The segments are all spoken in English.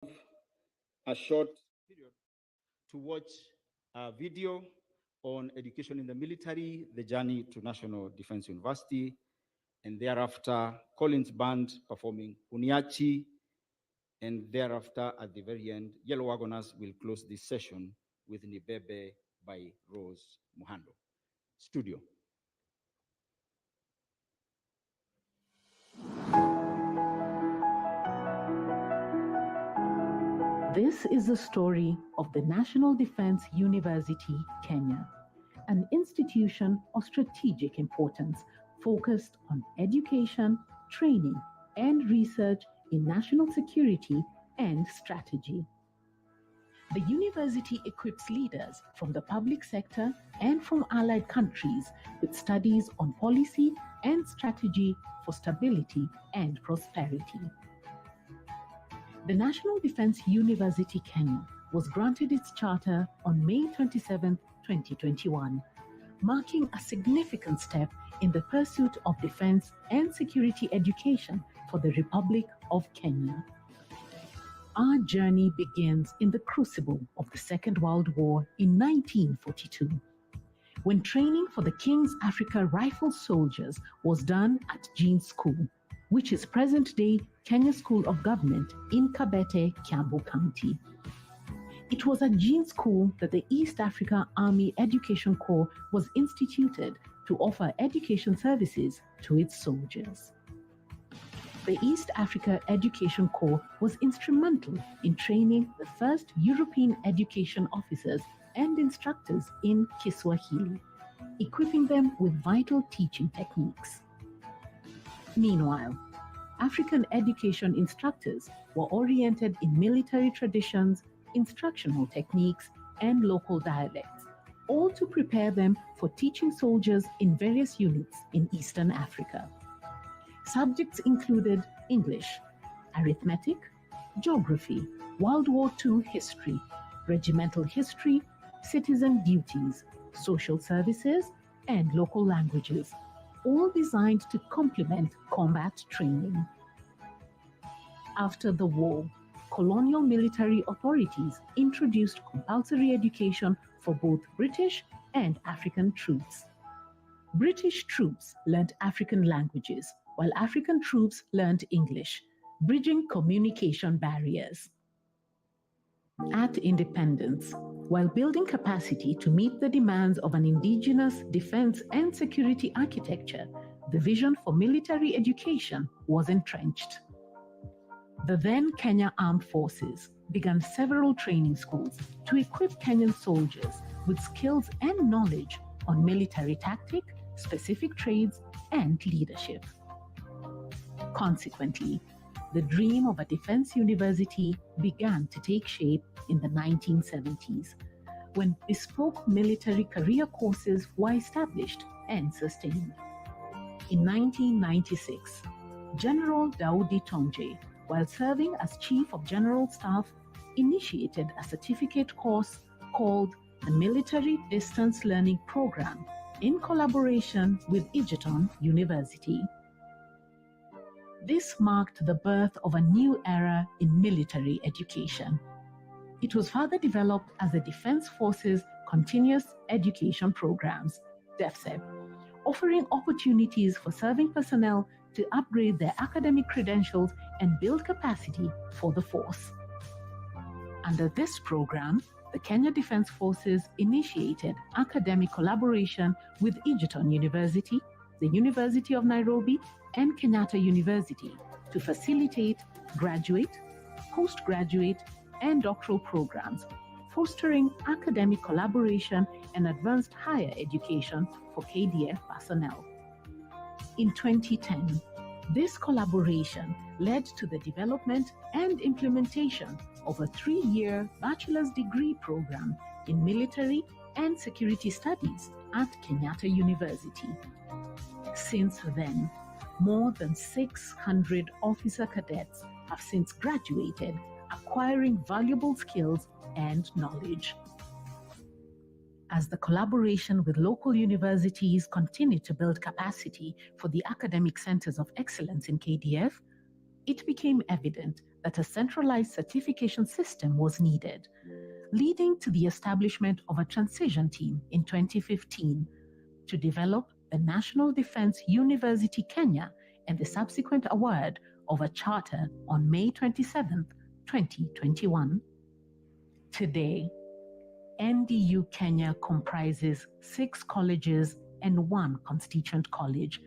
a short period to watch a video on education in the military, the journey to National Defense University, and thereafter Collins Band performing Uniachi, and thereafter at the very end, Yellow Wagoners will close this session with Nibebe by Rose Muhando. Studio. This is the story of the National Defense University, Kenya, an institution of strategic importance focused on education, training, and research in national security and strategy. The university equips leaders from the public sector and from allied countries with studies on policy and strategy for stability and prosperity. The National Defense University Kenya was granted its charter on May 27, 2021, marking a significant step in the pursuit of defense and security education for the Republic of Kenya. Our journey begins in the crucible of the Second World War in 1942, when training for the King's Africa Rifle Soldiers was done at Jean School, which is present-day Kenya School of Government in Kabete, Kiambu County. It was at Jean School that the East Africa Army Education Corps was instituted to offer education services to its soldiers. The East Africa Education Corps was instrumental in training the first European education officers and instructors in Kiswahili, equipping them with vital teaching techniques. Meanwhile, African education instructors were oriented in military traditions, instructional techniques, and local dialects, all to prepare them for teaching soldiers in various units in Eastern Africa. Subjects included English, arithmetic, geography, World War II history, regimental history, citizen duties, social services, and local languages, all designed to complement combat training. After the war, colonial military authorities introduced compulsory education for both British and African troops. British troops learned African languages, while African troops learned English, bridging communication barriers. At independence, while building capacity to meet the demands of an indigenous defense and security architecture, the vision for military education was entrenched. The then Kenya Armed Forces began several training schools to equip Kenyan soldiers with skills and knowledge on military tactic, specific trades, and leadership. Consequently, the dream of a defense university began to take shape in the 1970s, when bespoke military career courses were established and sustained. In 1996, General Daudi Tonje, while serving as Chief of General Staff, initiated a certificate course called the Military Distance Learning Program in collaboration with Egerton University. This marked the birth of a new era in military education. It was further developed as the Defense Forces Continuous Education Programs, DEFCEP, offering opportunities for serving personnel to upgrade their academic credentials and build capacity for the force. Under this program, the Kenya Defense Forces initiated academic collaboration with Egerton University, the University of Nairobi, and Kenyatta University to facilitate graduate, postgraduate, and doctoral programs, fostering academic collaboration and advanced higher education for KDF personnel. In 2010, this collaboration led to the development and implementation of a 3-year bachelor's degree program in military and security studies at Kenyatta University. Since then, more than 600 officer cadets have since graduated, acquiring valuable skills and knowledge. As the collaboration with local universities continued to build capacity for the academic centers of excellence in KDF, it became evident that a centralized certification system was needed, leading to the establishment of a transition team in 2015 to develop the National Defense University Kenya and the subsequent award of a charter on May 27, 2021. Today, NDU Kenya comprises 6 colleges and 1 constituent college,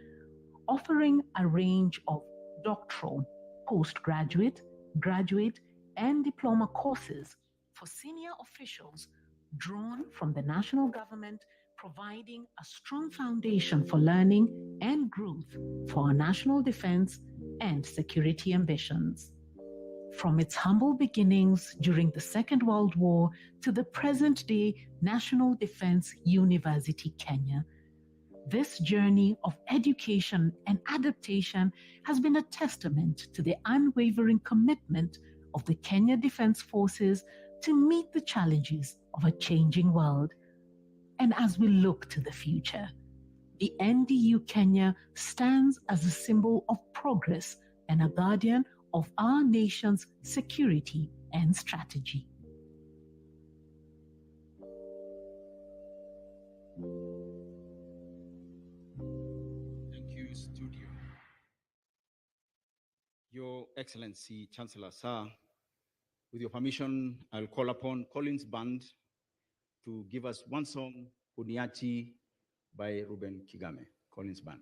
offering a range of doctoral, postgraduate, graduate, and diploma courses for senior officials drawn from the national government, providing a strong foundation for learning and growth for our national defense and security ambitions. From its humble beginnings during the Second World War to the present-day National Defense University Kenya, this journey of education and adaptation has been a testament to the unwavering commitment of the Kenya Defense Forces to meet the challenges of a changing world. And as we look to the future, the NDU Kenya stands as a symbol of progress and a guardian of our nation's security and strategy. Thank you, studio. Your Excellency, Chancellor Sir, with your permission, I'll call upon Collins Band to give us one song, Uniachi, by Ruben Kigame. Collins Band.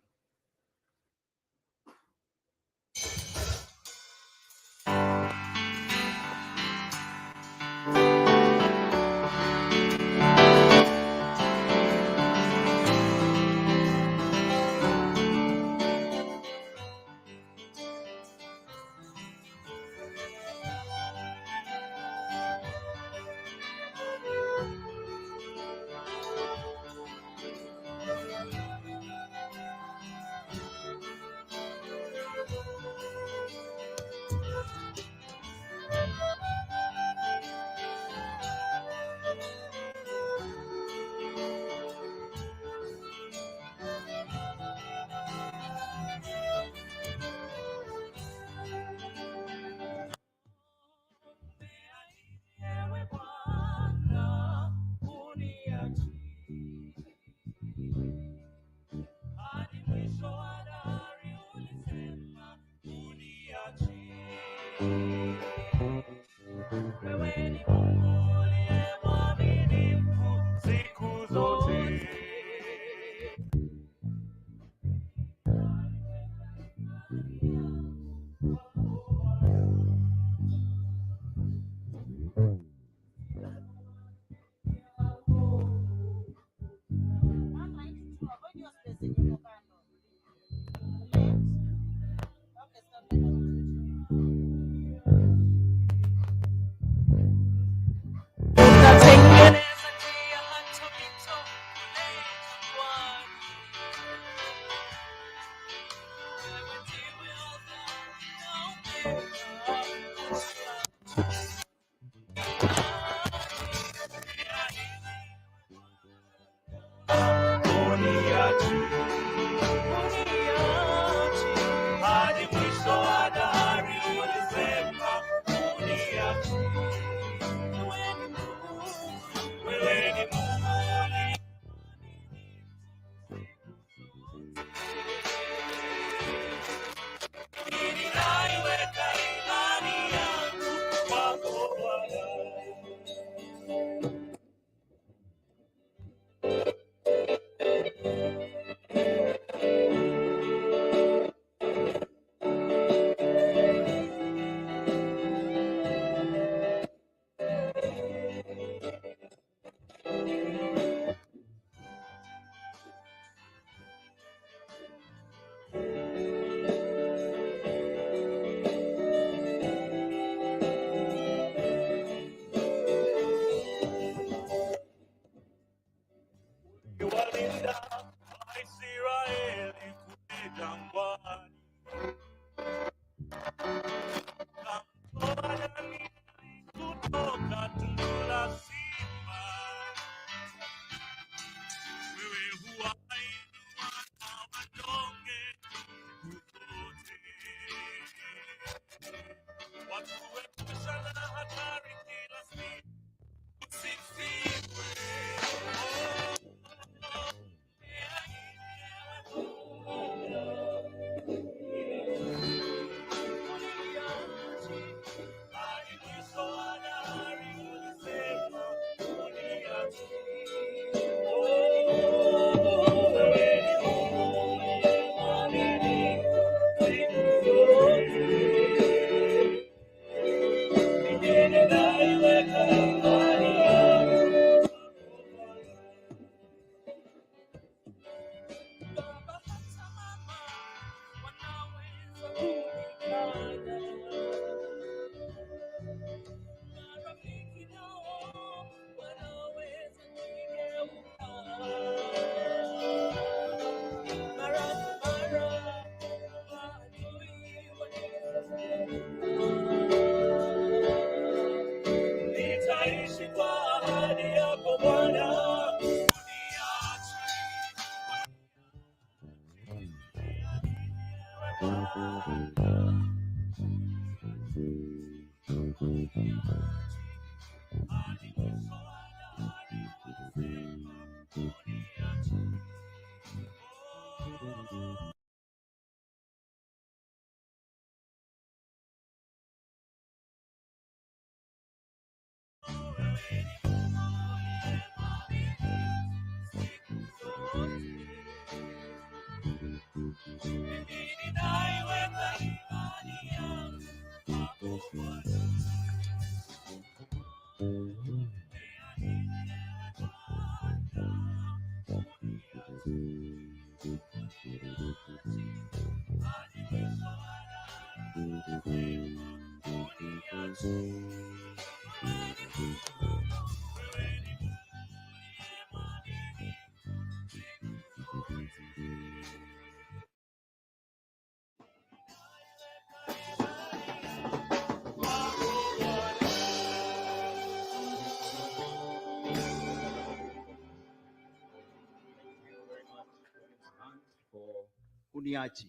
For Uniachi.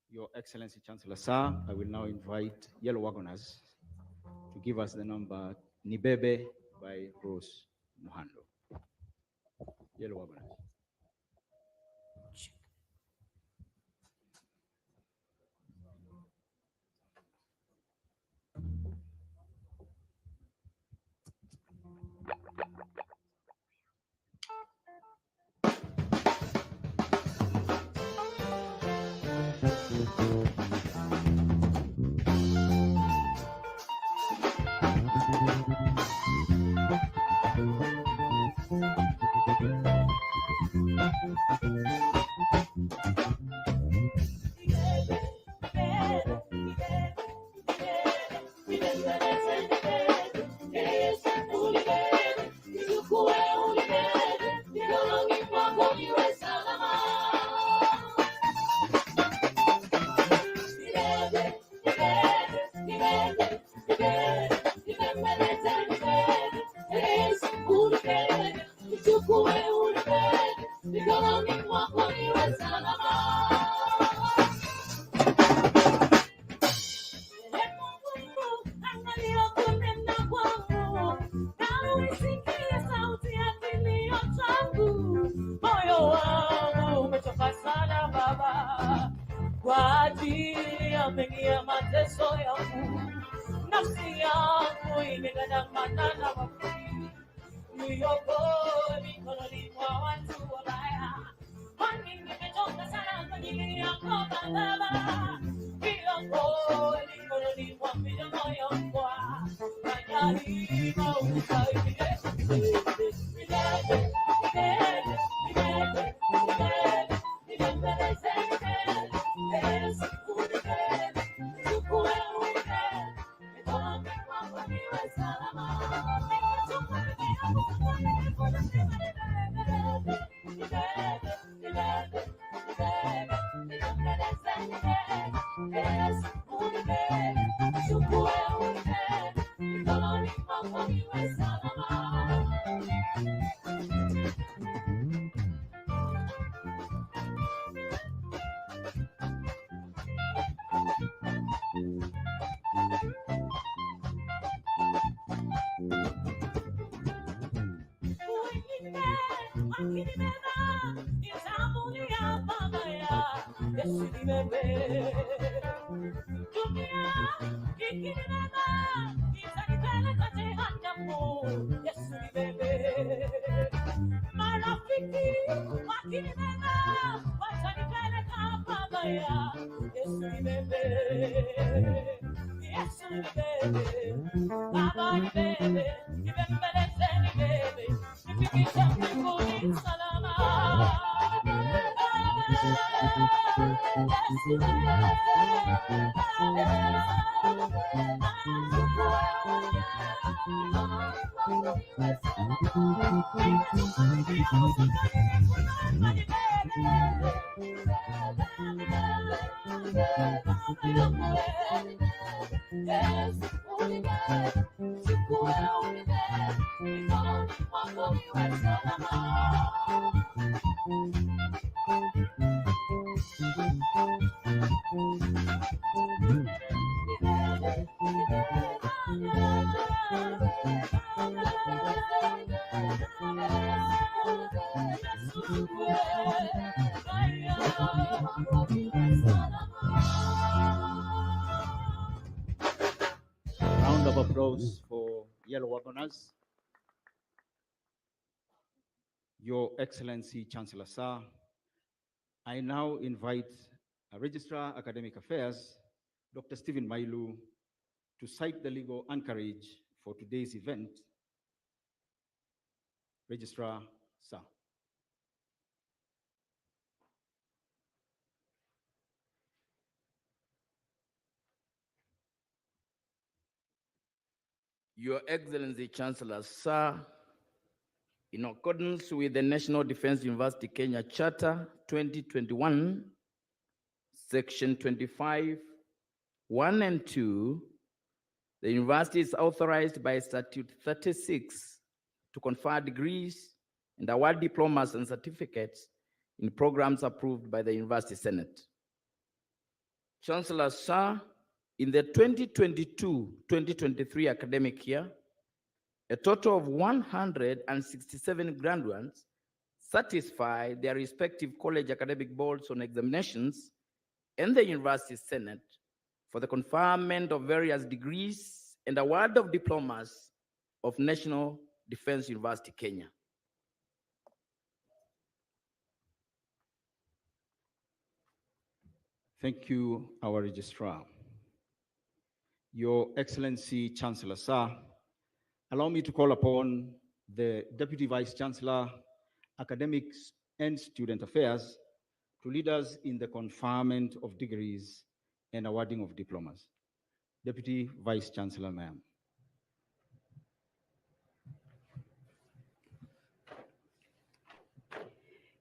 Your Excellency Chancellor Sir, I will now invite Yellow Wagoners to give us the number Nibebe by Rose Muhando. Yellow Wagoners. Round of applause for Yellow Wagoners. Your Excellency Chancellor Sir, I now invite Registrar Academic Affairs, Dr. Stephen Mailu, to cite the legal anchorage for today's event. Registrar, Sir. Your Excellency Chancellor Sir, in accordance with the National Defense University Kenya Charter 2021, Section 25, 1 and 2, the university is authorized by Statute 36 to confer degrees and award diplomas and certificates in programs approved by the University Senate. Chancellor Sir, in the 2022-2023 academic year, a total of 167 graduates satisfied their respective college academic boards on examinations and the University Senate for the conferment of various degrees and award of diplomas of National Defense University Kenya. Thank you, our Registrar. Your Excellency Chancellor Sir, allow me to call upon the Deputy Vice Chancellor, Academics and Student Affairs to lead us in the conferment of degrees and awarding of diplomas. Deputy Vice Chancellor, ma'am.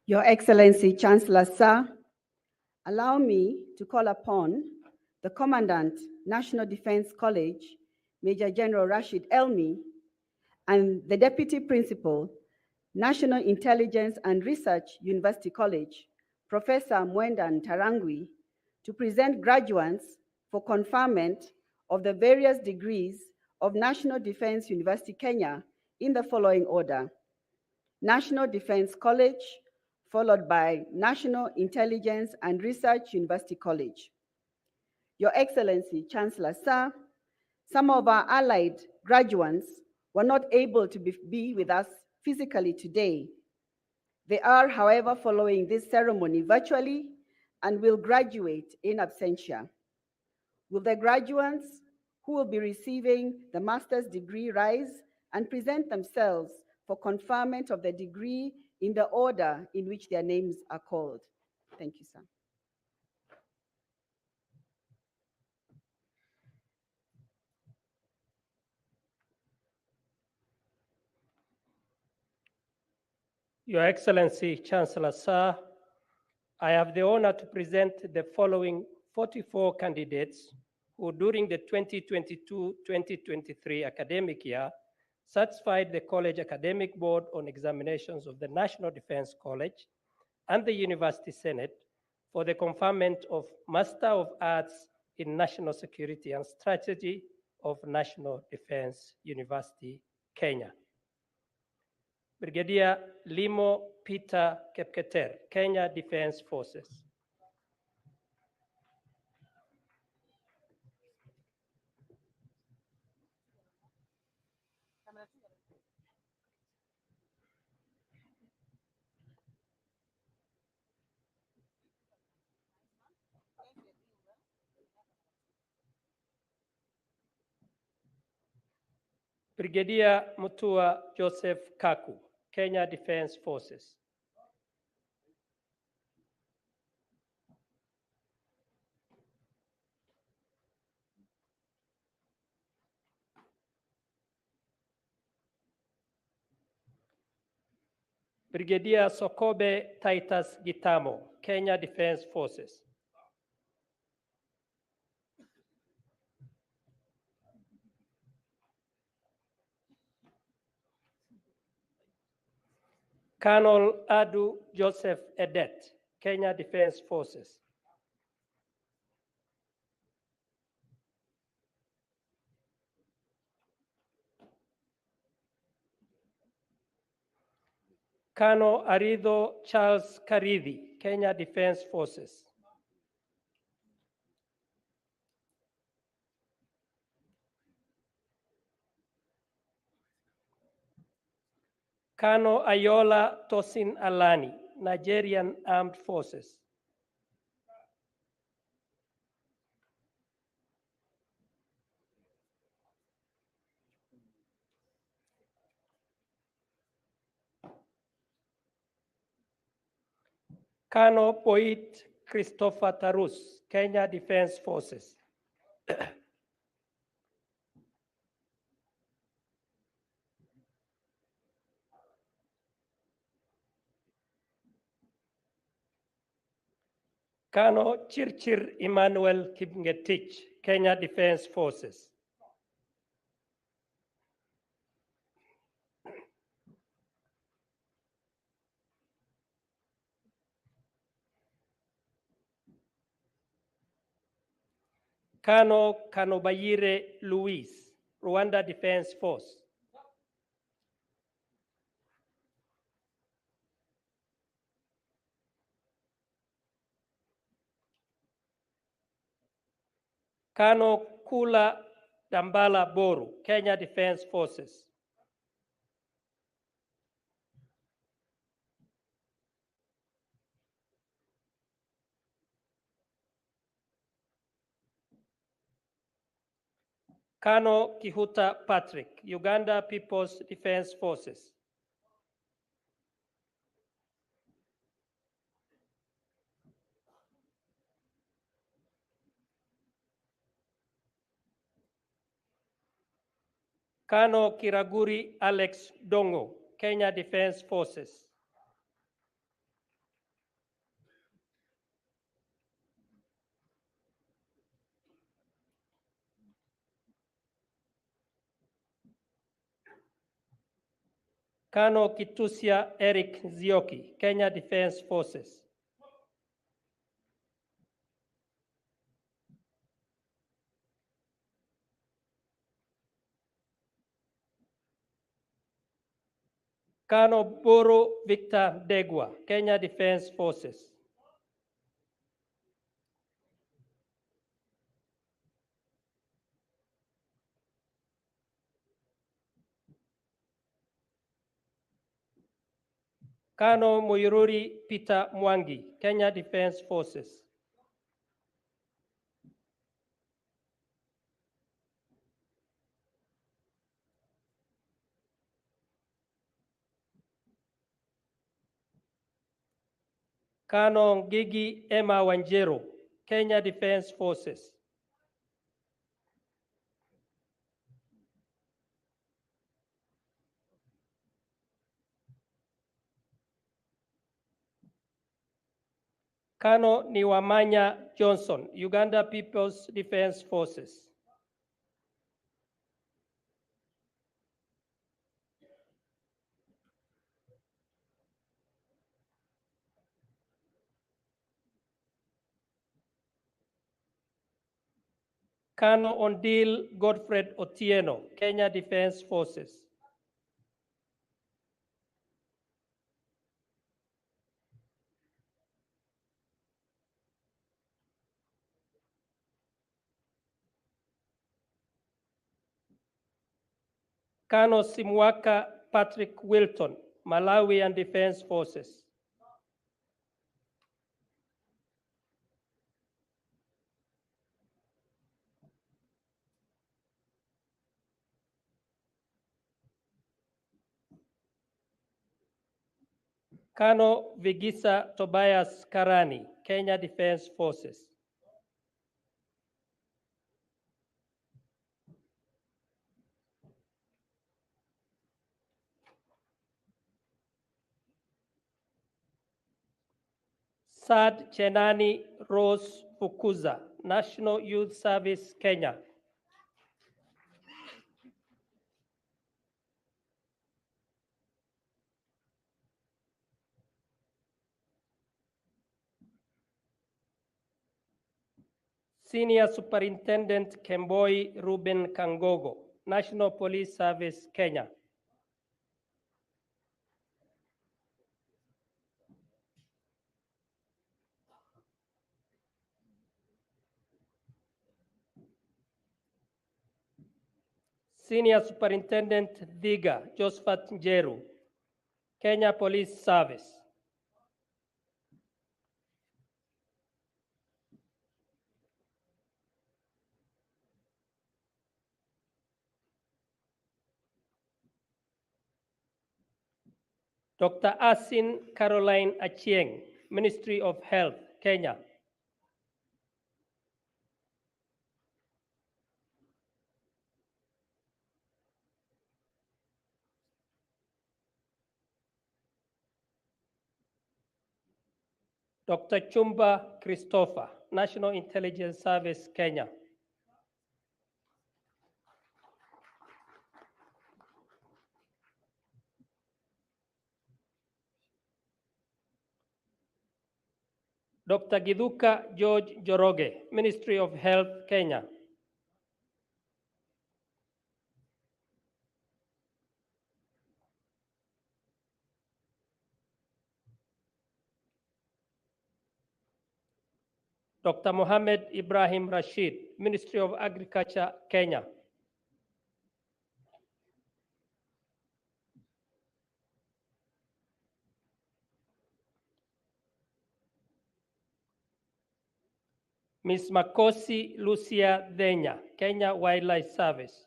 Your Excellency Chancellor Sir, allow me to call upon the Commandant, National Defense College, Major General Rashid Elmi, and the Deputy Principal, National Intelligence and Research University College, Professor Mwenda Tarangwi, to present graduates for conferment of the various degrees of National Defense University Kenya in the following order: National Defense College, followed by National Intelligence and Research University College. Your Excellency, Chancellor Sir, some of our allied graduates were not able to be with us physically today. They are, however, following this ceremony virtually and will graduate in absentia. Will the graduates who will be receiving the master's degree rise and present themselves for conferment of the degree in the order in which their names are called? Thank you, sir. Your Excellency, Chancellor Sir, I have the honor to present the following 44 candidates who during the 2022-2023 academic year satisfied the College Academic Board on examinations of the National Defense College and the University Senate for the conferment of Master of Arts in National Security and Strategy of National Defense University, Kenya. Brigadier Limo Peter Kepketer, Kenya Defense Forces. Brigadier Mutua Joseph Kaku, Kenya Defense Forces. Brigadier Sokobe Titus Gitamo, Kenya Defense Forces. Colonel Adu Joseph Edet, Kenya Defense Forces. Colonel Arido Charles Karidhi, Kenya Defense Forces. Colonel Ayola Tosin Alani, Nigerian Armed Forces. Colonel Poit Christopher Tarus, Kenya Defense Forces. Colonel Chirchir Emmanuel Kipngetich, Kenya Defense Forces. Colonel Kanobayire Luis, Rwanda Defense Force. Colonel Kula Dambala Boru, Kenya Defense Forces. Colonel Kihuta Patrick, Uganda People's Defense Forces. Colonel Kiraguri Alex Dongo, Kenya Defense Forces. Colonel Kitusia Eric Zioki, Kenya Defense Forces. Colonel Boro Victor Degwa, Kenya Defense Forces. Colonel Muiruri Peter Mwangi, Kenya Defense Forces. Colonel Gigi Emma Wanjero, Kenya Defense Forces. Colonel Niwamanya Johnson, Uganda People's Defense Forces. Colonel Ondil Godfred Otieno, Kenya Defense Forces. Colonel Simwaka Patrick Wilton, Malawian Defense Forces. Colonel Vigisa Tobias Karani, Kenya Defense Forces. Sad Chenani Rose Fukuza, National Youth Service, Kenya. Senior Superintendent Kemboi Ruben Kangogo, National Police Service, Kenya. Senior Superintendent Dhiga Josephat Njeru, Kenya Police Service. Dr. Asin Caroline Achieng, Ministry of Health, Kenya. Dr. Chumba Christopher, National Intelligence Service, Kenya. Dr. Giduka George Joroge, Ministry of Health, Kenya. Dr. Mohamed Ibrahim Rashid, Ministry of Agriculture, Kenya. Ms. Makosi Lucia Denya, Kenya Wildlife Service.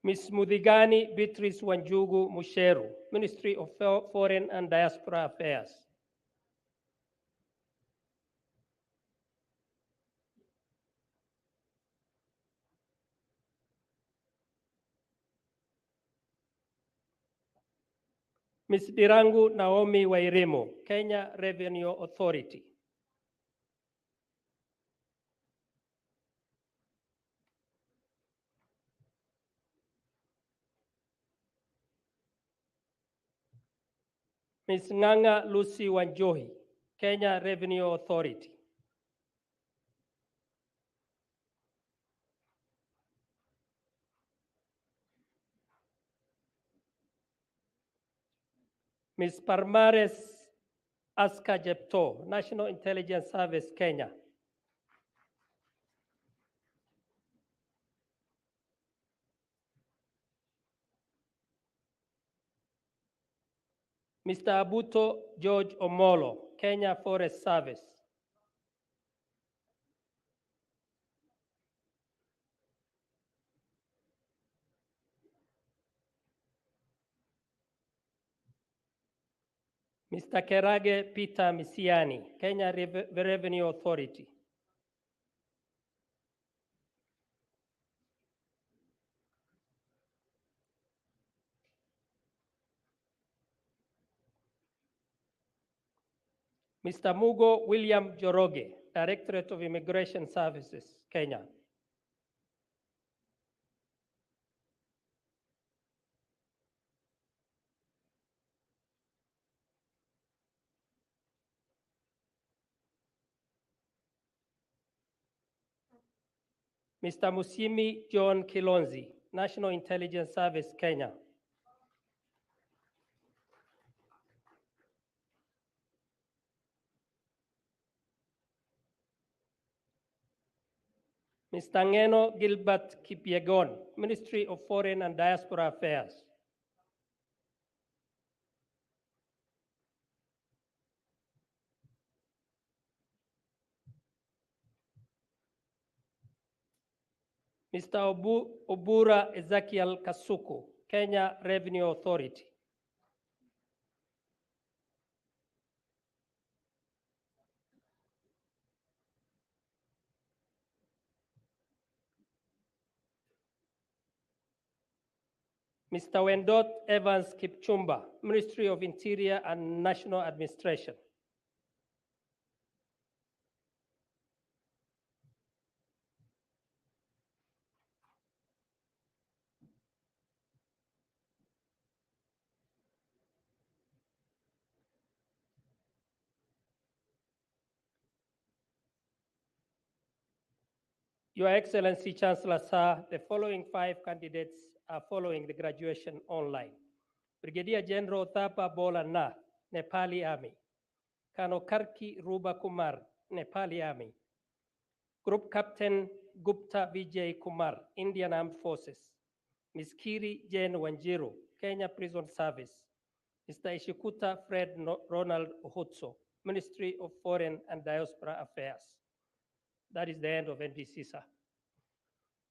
Ms. Mudigani Beatrice Wanjugu Musheru, Ministry of Foreign and Diaspora Affairs. Ms. Dirangu Naomi Wairimu, Kenya Revenue Authority. Ms. Nganga Lucy Wanjohi, Kenya Revenue Authority. Ms. Parmares Aska Jepto, National Intelligence Service, Kenya. Mr. Abuto George Omolo, Kenya Forest Service. Mr. Kerage Peter Misiani, Kenya Revenue Authority. Mr. Mugo William Joroge, Directorate of Immigration Services, Kenya. Mr. Musimi John Kilonzi, National Intelligence Service, Kenya. Mr. Ngeno Gilbert Kipyegon, Ministry of Foreign and Diaspora Affairs. Mr. Obura Ezekiel Kasuku, Kenya Revenue Authority. Mr. Wendot Evans Kipchumba, Ministry of Interior and National Administration. Your Excellency, Chancellor Sir, the following 5 candidates are following the graduation online. Brigadier General Thapa Bola Na, Nepali Army. Colonel Karki Ruba Kumar, Nepali Army. Group Captain Gupta Vijay Kumar, Indian Armed Forces. Ms. Kiri Jane Wanjiru, Kenya Prison Service. Mr. Ishikuta Fred Ronald Uhutso, Ministry of Foreign and Diaspora Affairs. That is the end of NDC, sir.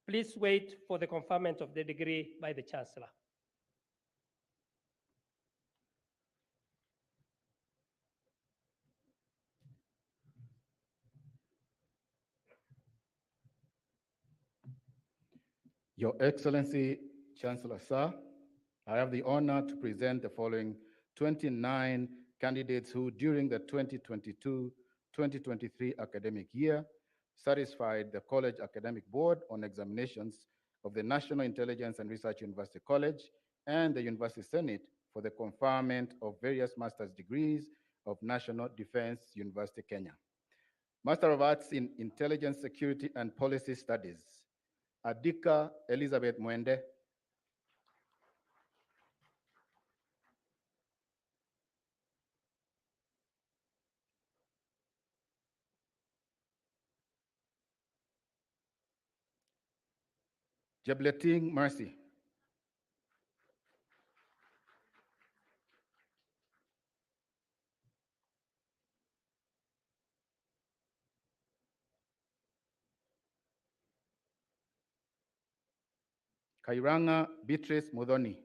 Please wait for the conferment of the degree by the Chancellor. Your Excellency, Chancellor Sir, I have the honor to present the following 29 candidates who, during the 2022-2023 academic year, satisfied the College Academic Board on examinations of the National Intelligence and Research University College and the University Senate for the conferment of various master's degrees of National Defense University, Kenya. Master of Arts in Intelligence, Security, and Policy Studies, Adika Elizabeth Mwende. Jableting Mercy. Kairanga Beatrice Mudhoni.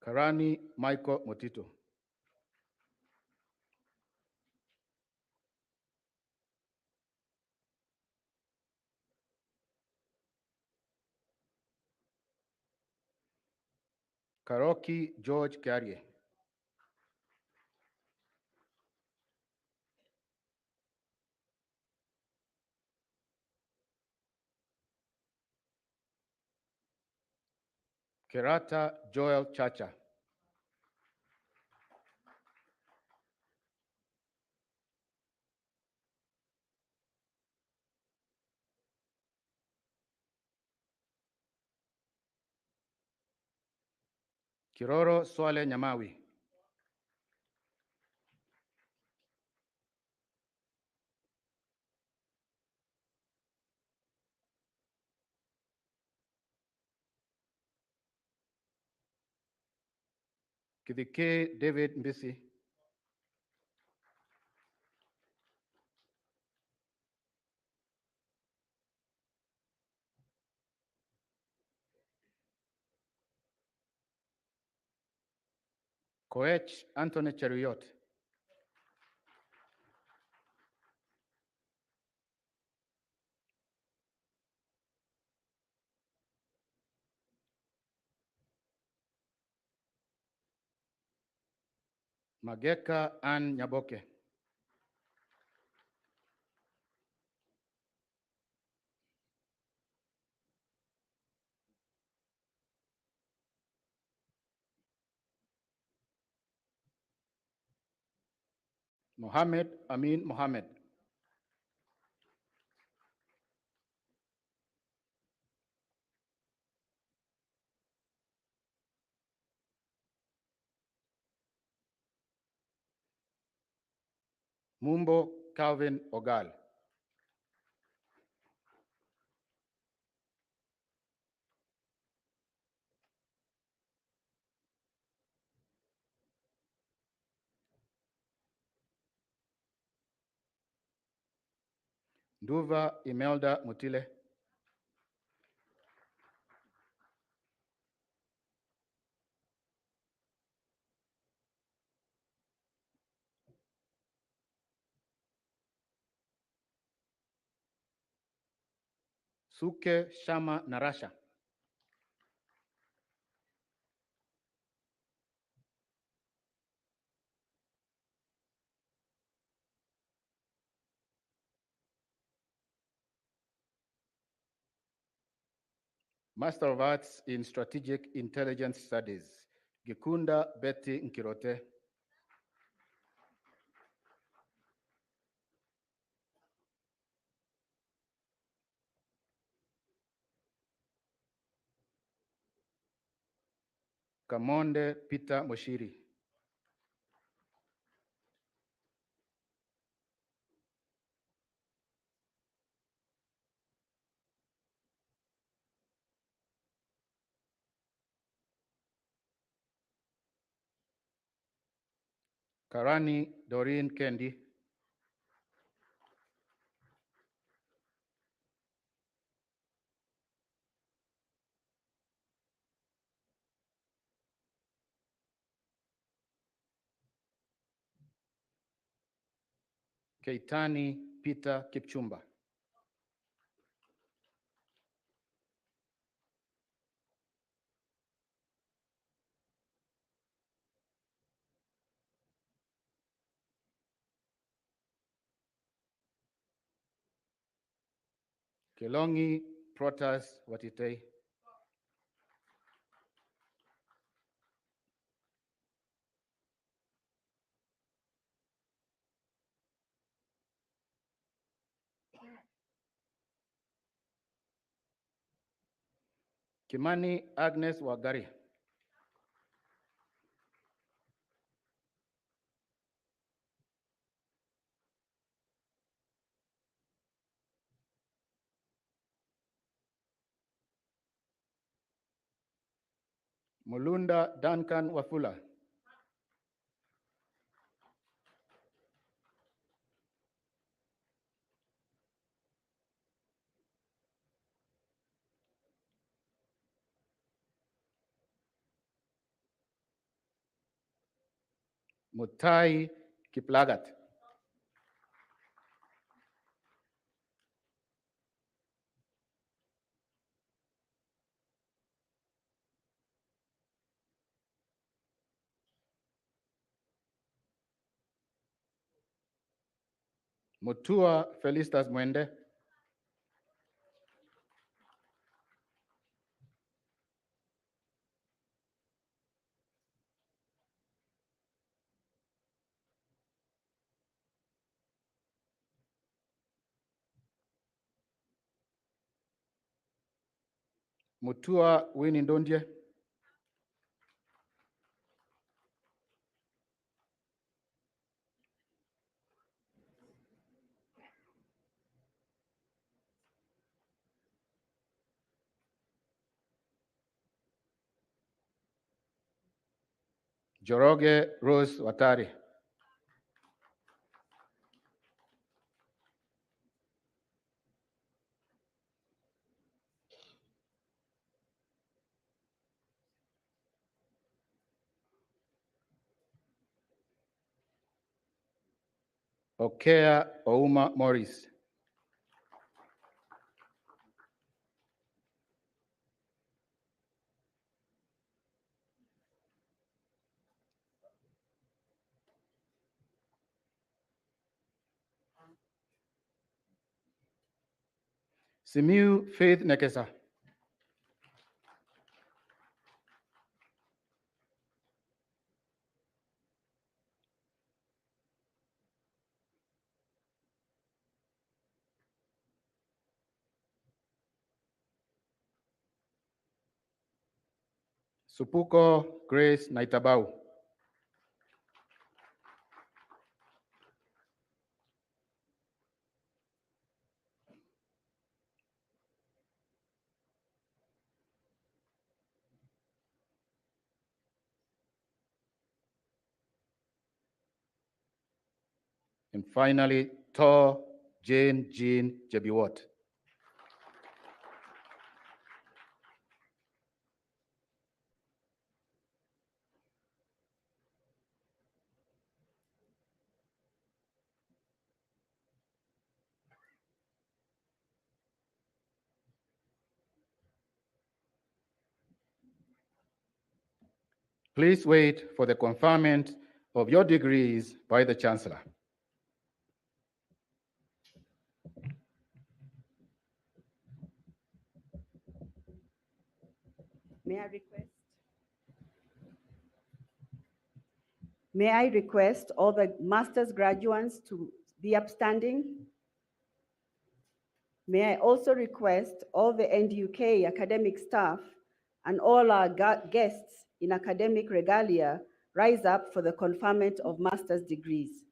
Karani Michael Motito. Karoki George Carrier. Kerata Joel Chacha. Kiroro Swale Nyamawi. Kidike David Mbisi. Koech Anthony Cheruyot. Mageka Ann Nyaboke. Mohammed Amin Mohammed. Mumbo Calvin Ogal. Nduva Imelda Mutile. Suke Shama Narasha. Master of Arts in Strategic Intelligence Studies, Gikunda Betty Nkirote. Kamonde Peter Moshiri. Karani Doreen Kendi. Keitani Peter Kipchumba. Kelongi Protas Watitei. Kimani Agnes Wagari. Mulunda Duncan Wafula. Mutai Kiplagat. Mutua Felicitas Mwende. Mutua Winnie Ndondie. Joroge Rose Watari. Okea Ouma Morris. Simiu Faith Nekesa. Supuko Grace Naitabau. And finally, Tor Jane Jean Jebiwot. Please wait for the conferment of your degrees by the Chancellor. May I request all the master's graduates to be upstanding? May I also request all the NDUK academic staff and all our guests in academic regalia rise up for the conferment of master's degrees.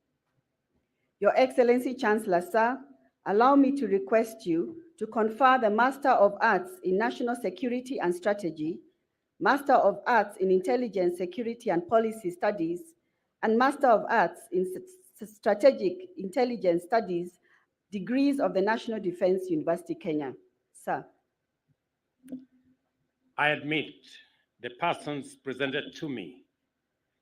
Your Excellency Chancellor, sir, allow me to request you to confer the Master of Arts in National Security and Strategy, Master of Arts in Intelligence, Security and Policy Studies, and Master of Arts in Strategic Intelligence Studies degrees of the National Defense University, Kenya. Sir. I admit the persons presented to me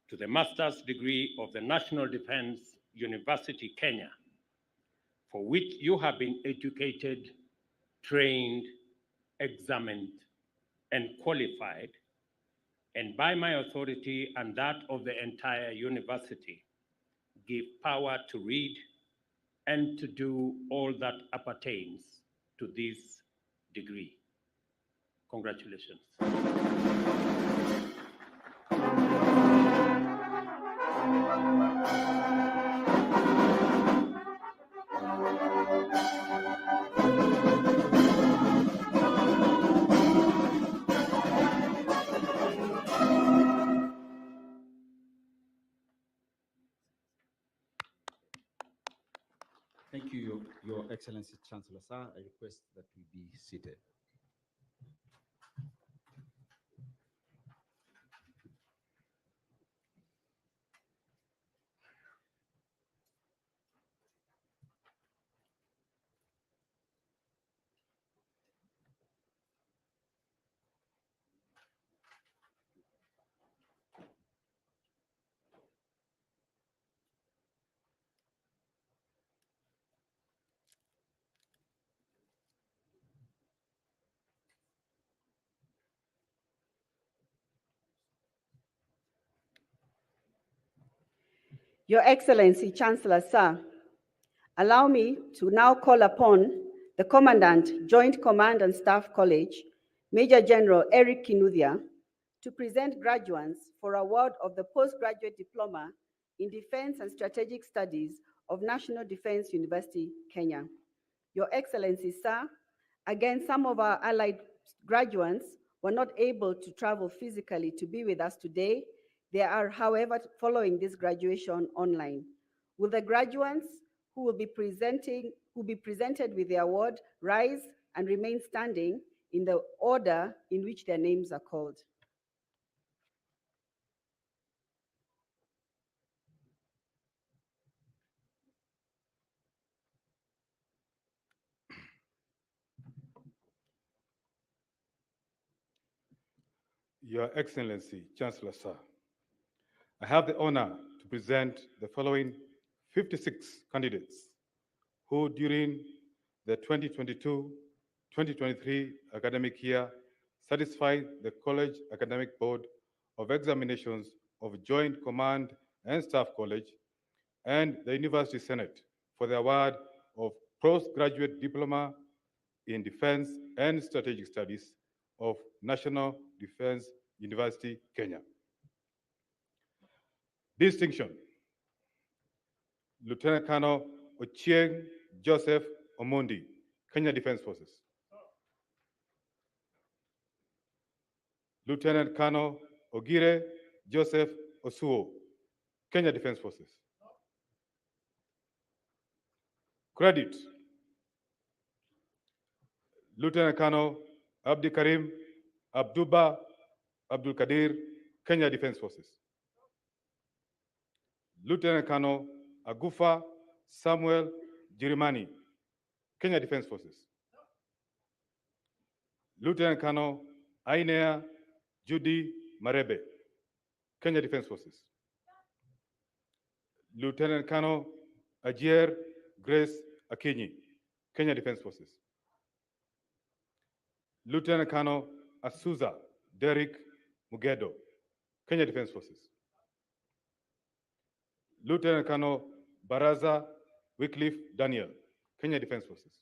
to the master's degree of the National Defense University, Kenya, for which you have been educated, trained, examined, and qualified, and by my authority and that of the entire university, give power to read and to do all that appertains to this degree. Congratulations. Thank you, Your Excellency Chancellor, sir. I request that we be seated. Your Excellency, Chancellor, sir, allow me to now call upon the Commandant, Joint Command and Staff College, Major General Eric Kinuthia, to present graduates for award of the Postgraduate Diploma in Defense and Strategic Studies of National Defense University, Kenya. Your Excellency, sir, again, some of our allied graduates were not able to travel physically to be with us today. They are, however, following this graduation online. Will the graduates who will be presented with the award rise and remain standing in the order in which their names are called? Your Excellency, Chancellor, sir, I have the honor to present the following 56 candidates who during the 2022-2023 academic year satisfied the College Academic Board of Examinations of Joint Command and Staff College and the University Senate for the award of Postgraduate Diploma in Defense and Strategic Studies of National Defense University, Kenya. Distinction: Lieutenant Colonel Ochieng Joseph Omondi, Kenya Defense Forces. Lieutenant Colonel Ogire Joseph Osuo, Kenya Defense Forces. Credit: Lieutenant Colonel Abdi Karim Abduba Abdul Kadir, Kenya Defense Forces. Lieutenant Colonel Agufa Samuel Jirimani, Kenya Defense Forces. Lieutenant Colonel Ainea Judy Marebe, Kenya Defense Forces. Lieutenant Colonel Ajier Grace Akinyi, Kenya Defense Forces. Lieutenant Colonel Asuza Derek Mugedo, Kenya Defense Forces. Lieutenant Colonel Baraza Wycliffe Daniel, Kenya Defense Forces.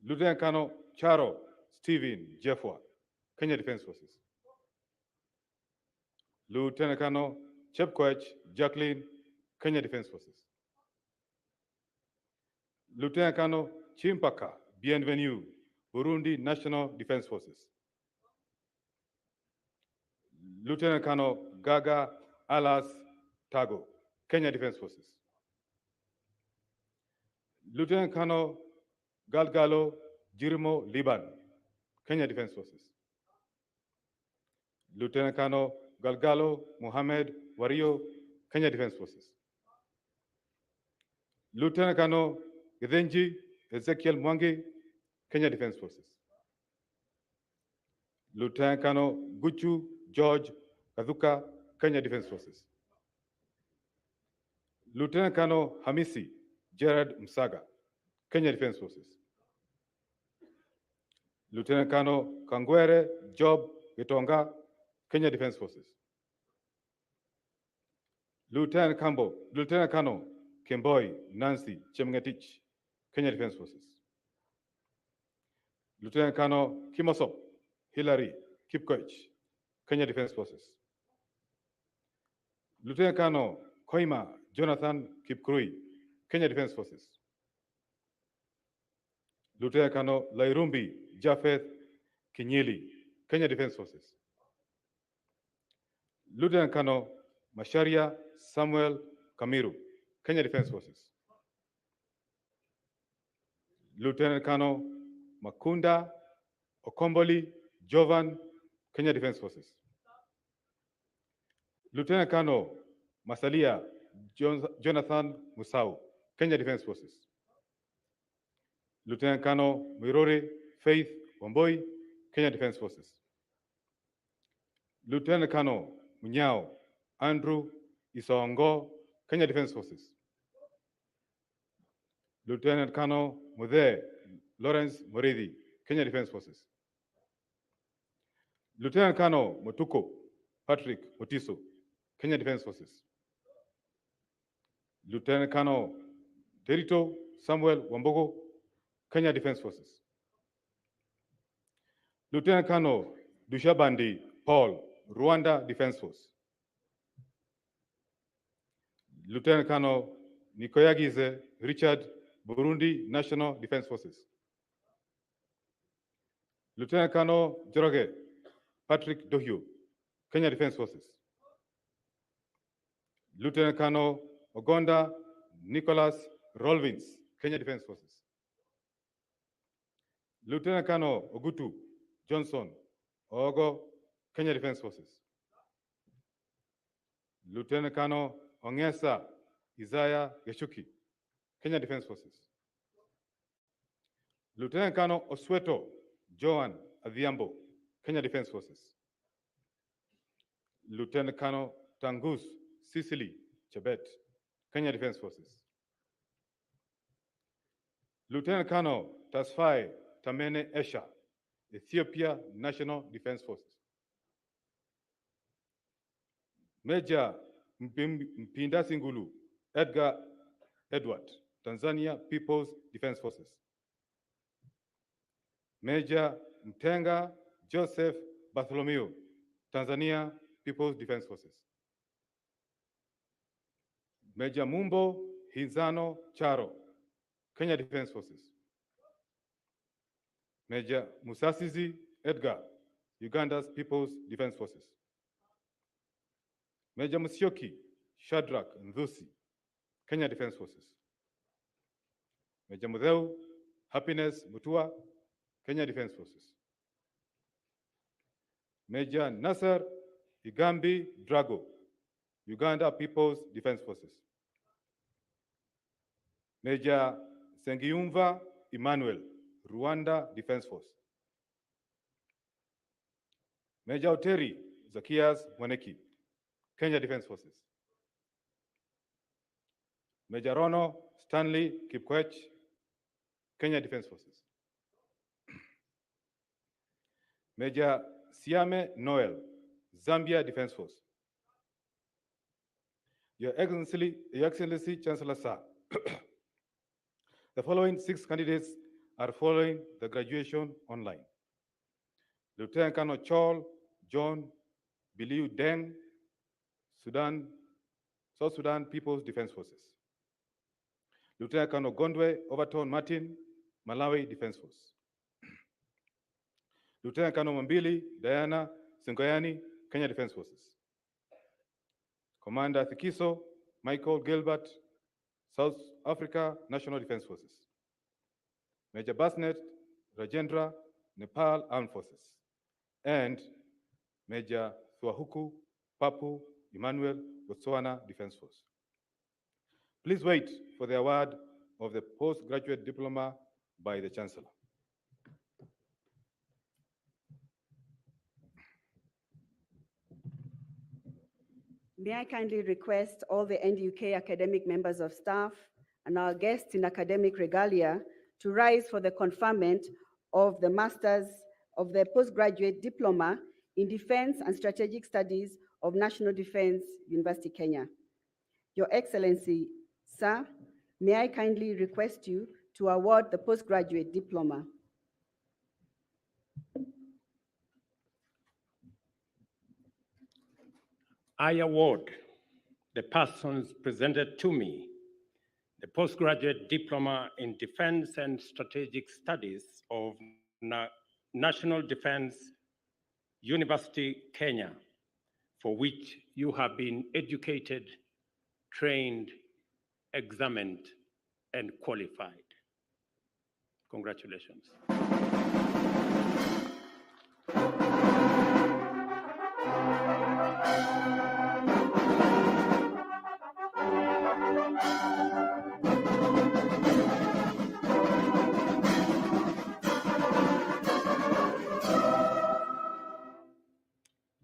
Lieutenant Colonel Charo Stephen Jeffwa, Kenya Defense Forces. Lieutenant Colonel Chepkoech Jacqueline, Kenya Defense Forces. Lieutenant Colonel Chimpaka Bienvenue, Burundi National Defense Forces. Lieutenant Colonel Gaga Alas Tago, Kenya Defense Forces. Lieutenant Colonel Galgalo Jirmo Liban, Kenya Defense Forces. Lieutenant Colonel Galgalo Mohamed Wario, Kenya Defense Forces. Lieutenant Colonel Githenji Ezekiel Mwangi, Kenya Defense Forces. Lieutenant Colonel Guchu George Kazuka, Kenya Defense Forces. Lieutenant Colonel Hamisi Gerard Msaga, Kenya Defense Forces. Lieutenant Colonel Kangwere Job Gitonga, Kenya Defense Forces. Lieutenant Colonel Kemboi Nancy Chemngetich, Kenya Defense Forces. Lieutenant Colonel Kimosop Hilary Kipkoech, Kenya Defense Forces. Lieutenant Colonel Koima Jonathan Kipkurui, Kenya Defense Forces. Lieutenant Colonel Lairumbi Japheth Kinyili, Kenya Defense Forces. Lieutenant Colonel Masharia Samuel Kamiru, Kenya Defense Forces. Lieutenant Colonel Makunda Okomboli Jovan, Kenya Defense Forces. Lieutenant Colonel Masalia Jonathan Musau, Kenya Defense Forces. Lieutenant Colonel Mirore Faith Wamboi, Kenya Defense Forces. Lieutenant Colonel Munyao Andrew Isongo, Kenya Defense Forces. Lieutenant Colonel Muthe Lawrence Moridi, Kenya Defense Forces. Lieutenant Colonel Motuko Patrick Motiso, Kenya Defense Forces. Lieutenant Colonel Terito Samuel Wambogo, Kenya Defense Forces. Lieutenant Colonel Dushabandi Paul, Rwanda Defense Force. Lieutenant Colonel Nikoyagize Richard, Burundi National Defense Forces. Lieutenant Colonel Joroge Patrick Dohio, Kenya Defense Forces. Lieutenant Colonel Ogonda Nicholas Rolvins, Kenya Defense Forces. Lieutenant Colonel Ogutu Johnson Ogo, Kenya Defense Forces. Lieutenant Colonel Ongesa Isaiah Geshuki, Kenya Defense Forces. Lieutenant Colonel Osweto Joan Adhiambo, Kenya Defense Forces. Lieutenant Colonel Tangus Sicily Chebet, Kenya Defense Forces. Lieutenant Colonel Tasfai Tamene Esha, Ethiopia National Defense Forces. Major Mpinda Singulu Edgar Edward, Tanzania People's Defense Forces. Major Mtenga Joseph Bartholomew, Tanzania People's Defense Forces. Major Mumbo Hinzano Charo, Kenya Defense Forces. Major Musasizi Edgar, Uganda's People's Defense Forces. Major Musyoki Shadrach Ndhusi, Kenya Defense Forces. Major Mudheu Happiness Mutua, Kenya Defense Forces. Major Nasser Igambi Drago, Uganda People's Defense Forces. Major Sengiumva Emmanuel, Rwanda Defense Force. Major Oteri Zacchaeus Mwaneki, Kenya Defense Forces. Major Rono Stanley Kipkoech, Kenya Defense Forces. Major Siame Noel, Zambia Defense Force. Your Excellency Chancellor Sir, the following 6 candidates are following the graduation online. Lieutenant Colonel Chol John Biliu Deng, South Sudan People's Defense Forces. Lieutenant Colonel Gondwe Overton Martin, Malawi Defense Force. Lieutenant Colonel Mambili Diana Singoyani, Kenya Defense Forces. Commander Thikiso Michael Gilbert, South Africa National Defense Forces. Major Basnet Rajendra, Nepal Armed Forces. And Major Thuahuku Papu Emmanuel, Botswana Defense Force. Please wait for the award of the postgraduate diploma by the Chancellor. May I kindly request all the NDUK academic members of staff and our guests in academic regalia to rise for the conferment of the Masters of the Postgraduate Diploma in Defense and Strategic Studies of National Defense University, Kenya. Your Excellency, Sir, may I kindly request you to award the postgraduate diploma. I award the persons presented to me the postgraduate diploma in Defense and Strategic Studies of National Defense University, Kenya, for which you have been educated, trained, examined, and qualified. Congratulations.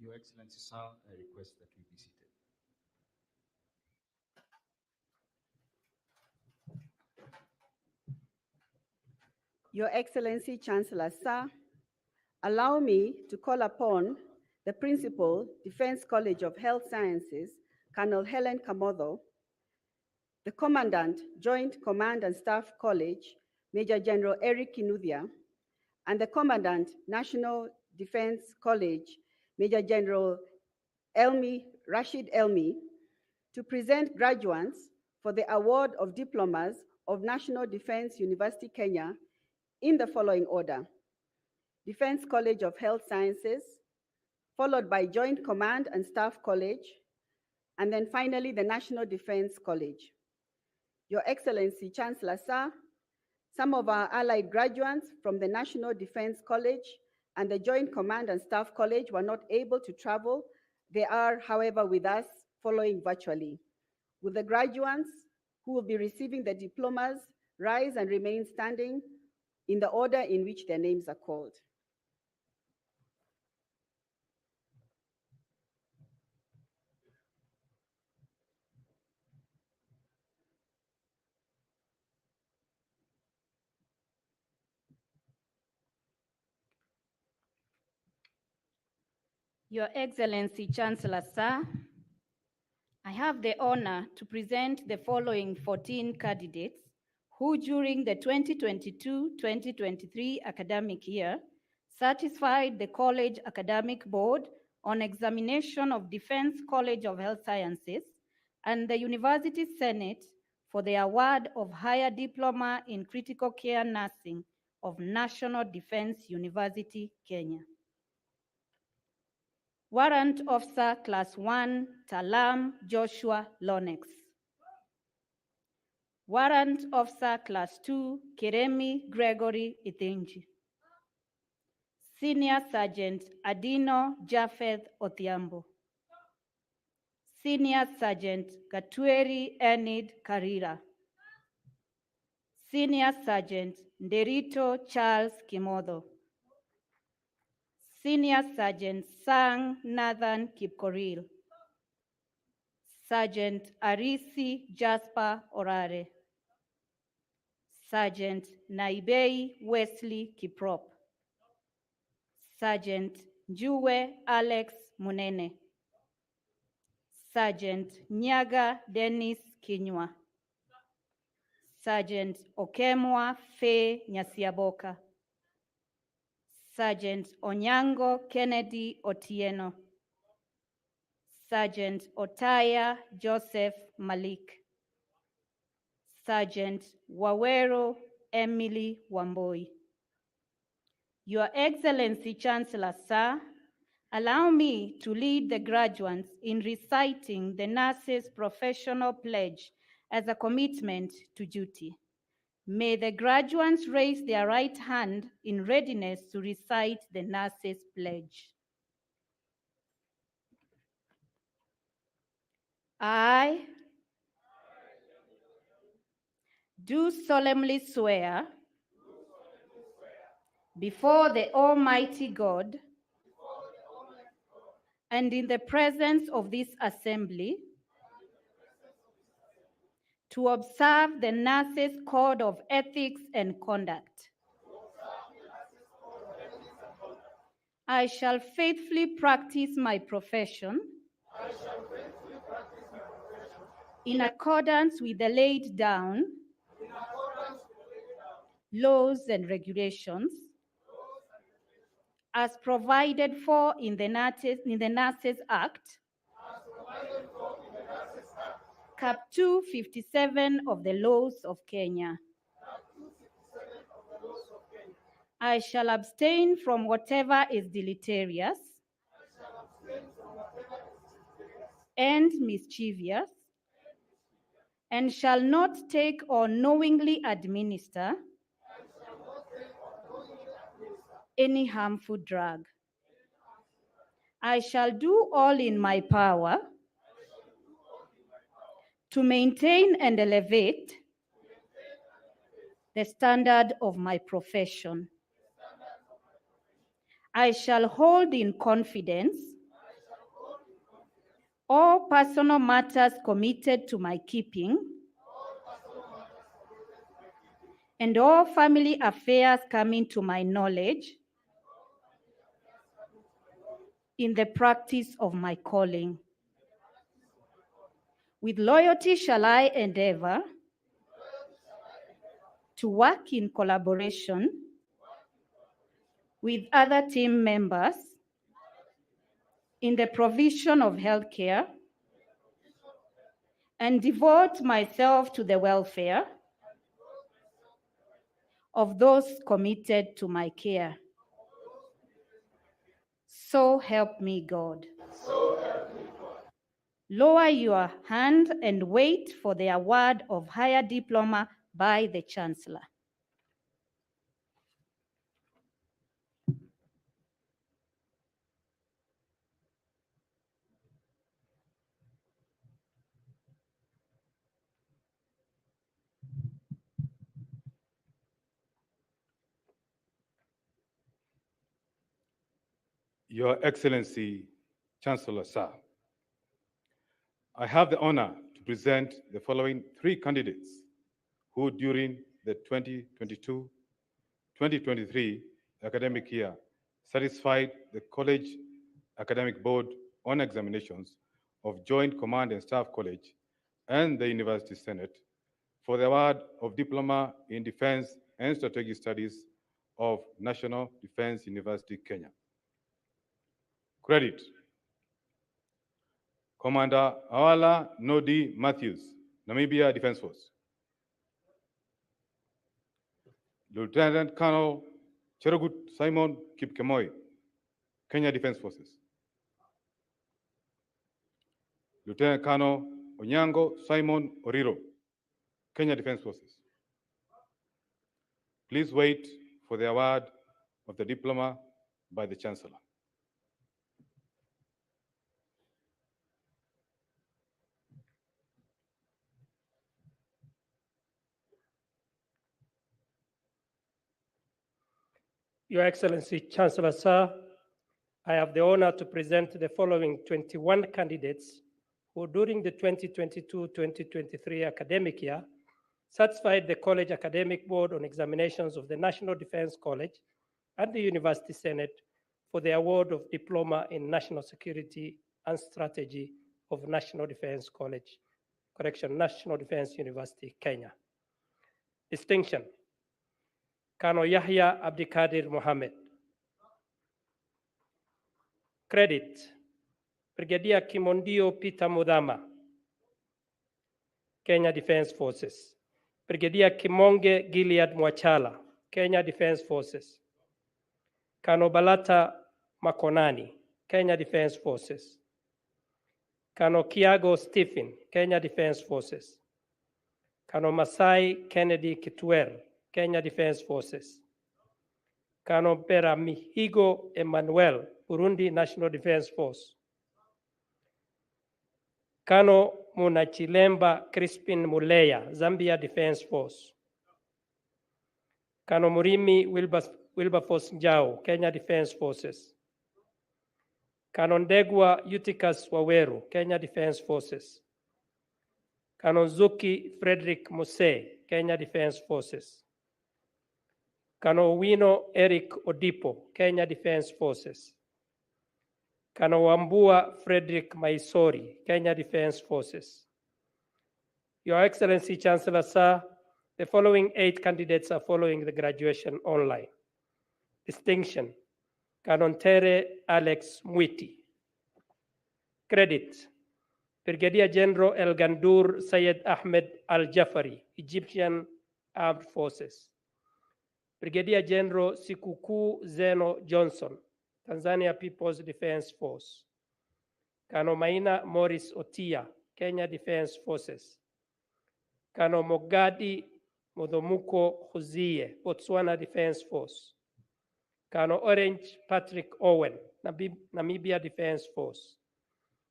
Your Excellency, sir, I request that we be seated. Your Excellency, Chancellor, sir, allow me to call upon the Principal, Defense College of Health Sciences, Colonel Helen Kamotho, the Commandant, Joint Command and Staff College, Major General Eric Kinuthia, and the Commandant, National Defense College, Major General Rashid Elmi, to present graduates for the award of diplomas of National Defense University, Kenya, in the following order: Defense College of Health Sciences, followed by Joint Command and Staff College, and then finally the National Defense College. Your Excellency, Chancellor, sir, some of our allied graduates from the National Defense College and the Joint Command and Staff College were not able to travel. They are, however, with us following virtually. Will the graduates who will be receiving the diplomas rise and remain standing in the order in which their names are called? Your Excellency, Chancellor, sir, I have the honor to present the following 14 candidates who during the 2022-2023 academic year satisfied the College Academic Board on examination of Defense College of Health Sciences and the University Senate for the award of Higher Diploma in Critical Care Nursing of National Defense University, Kenya. Warrant Officer Class 1, Talam Joshua Lonex. Warrant Officer Class 2, Keremi Gregory Ithinji. Senior Sergeant Adino Japheth Othiambo. Senior Sergeant Katweri Enid Karira. Senior Sergeant Nderito Charles Kimotho, Senior Sergeant Sang Nathan Kipkoril, Sergeant Arisi Jasper Orare, Sergeant Naibei Wesley Kiprop, Sergeant Njue Alex Munene, Sergeant Nyaga Dennis Kinywa, Sergeant Okemwa Faye Nyasiaboka, Sergeant Onyango Kennedy Otieno, Sergeant Otaya Joseph Malik, Sergeant Wawero Emily Wamboi. Your Excellency Chancellor, sir, allow me to lead the graduates in reciting the nurses' professional pledge as a commitment to duty. May the graduates raise their right hand in readiness to recite the nurses' pledge. I do solemnly swear before the Almighty God and in the presence of this assembly to observe the nurses' code of ethics and conduct. I shall faithfully practice my profession in accordance with the laid down laws and regulations as provided for in the Nurses Act, Cap 257 of the laws of Kenya. I shall abstain from whatever is deleterious and mischievous, and shall not take or knowingly administer any harmful drug. I shall do all in my power to maintain and elevate the standard of my profession. I shall hold in confidence all personal matters committed to my keeping and all family affairs coming to my knowledge in the practice of my calling. With loyalty shall I endeavor to work in collaboration with other team members in the provision of healthcare and devote myself to the welfare of those committed to my care. So help me God. Lower your hand and wait for the award of higher diploma by the Chancellor. Your Excellency, Chancellor, sir, I have the honor to present the following three candidates who during the 2022-2023 academic year satisfied the College Academic Board on Examinations of Joint Command and Staff College and the University Senate for the award of Diploma in Defense and Strategic Studies of National Defense University, Kenya. Credit: Commander Awala Nodi Matthews, Namibia Defense Force. Lieutenant Colonel Cherugut Simon Kipkemoi, Kenya Defense Forces. Lieutenant Colonel Onyango Simon Oriro, Kenya Defense Forces. Please wait for the award of the diploma by the Chancellor. Your Excellency, Chancellor Sir, I have the honor to present the following 21 candidates who during the 2022-2023 academic year satisfied the College Academic Board on examinations of the National Defense College and the University Senate for the award of Diploma in National Security and Strategy of National Defense College, National Defense University, Kenya. Distinction, Colonel Yahya Abdikadir Mohammed. Credit, Brigadier Kimondio Peter Mudama, Kenya Defense Forces. Brigadier Kimonge Gilead Mwachala, Kenya Defense Forces. Colonel Balata Makonani, Kenya Defense Forces. Colonel Kiago Stephen, Kenya Defense Forces. Colonel Masai Kennedy Kitwer, Kenya Defense Forces. Colonel Beramihigo Emmanuel, Burundi National Defense Force. Colonel Munachilemba Crispin Muleya, Zambia Defense Force. Colonel Murimi Wilberforce Njau, Kenya Defense Forces. Colonel Ndegwa Eutychus Waweru, Kenya Defense Forces. Colonel Zuki Frederick Muse, Kenya Defense Forces. Colonel Wino Eric Odipo, Kenya Defense Forces. Colonel Wambua Frederick Maisori, Kenya Defense Forces. Your Excellency, Chancellor Sir, the following 8 candidates are following the graduation online. Distinction, Kanontere Alex Mwiti. Credit, Brigadier General El Gandour Sayed Ahmed Al Jafari, Egyptian Armed Forces. Brigadier General Sikuku Zeno Johnson, Tanzania People's Defense Force. Colonel Maina Morris Otia, Kenya Defense Forces. Colonel Mogadi Modomuko Huzie, Botswana Defense Force. Colonel Orange Patrick Owen, Namibia Defense Force.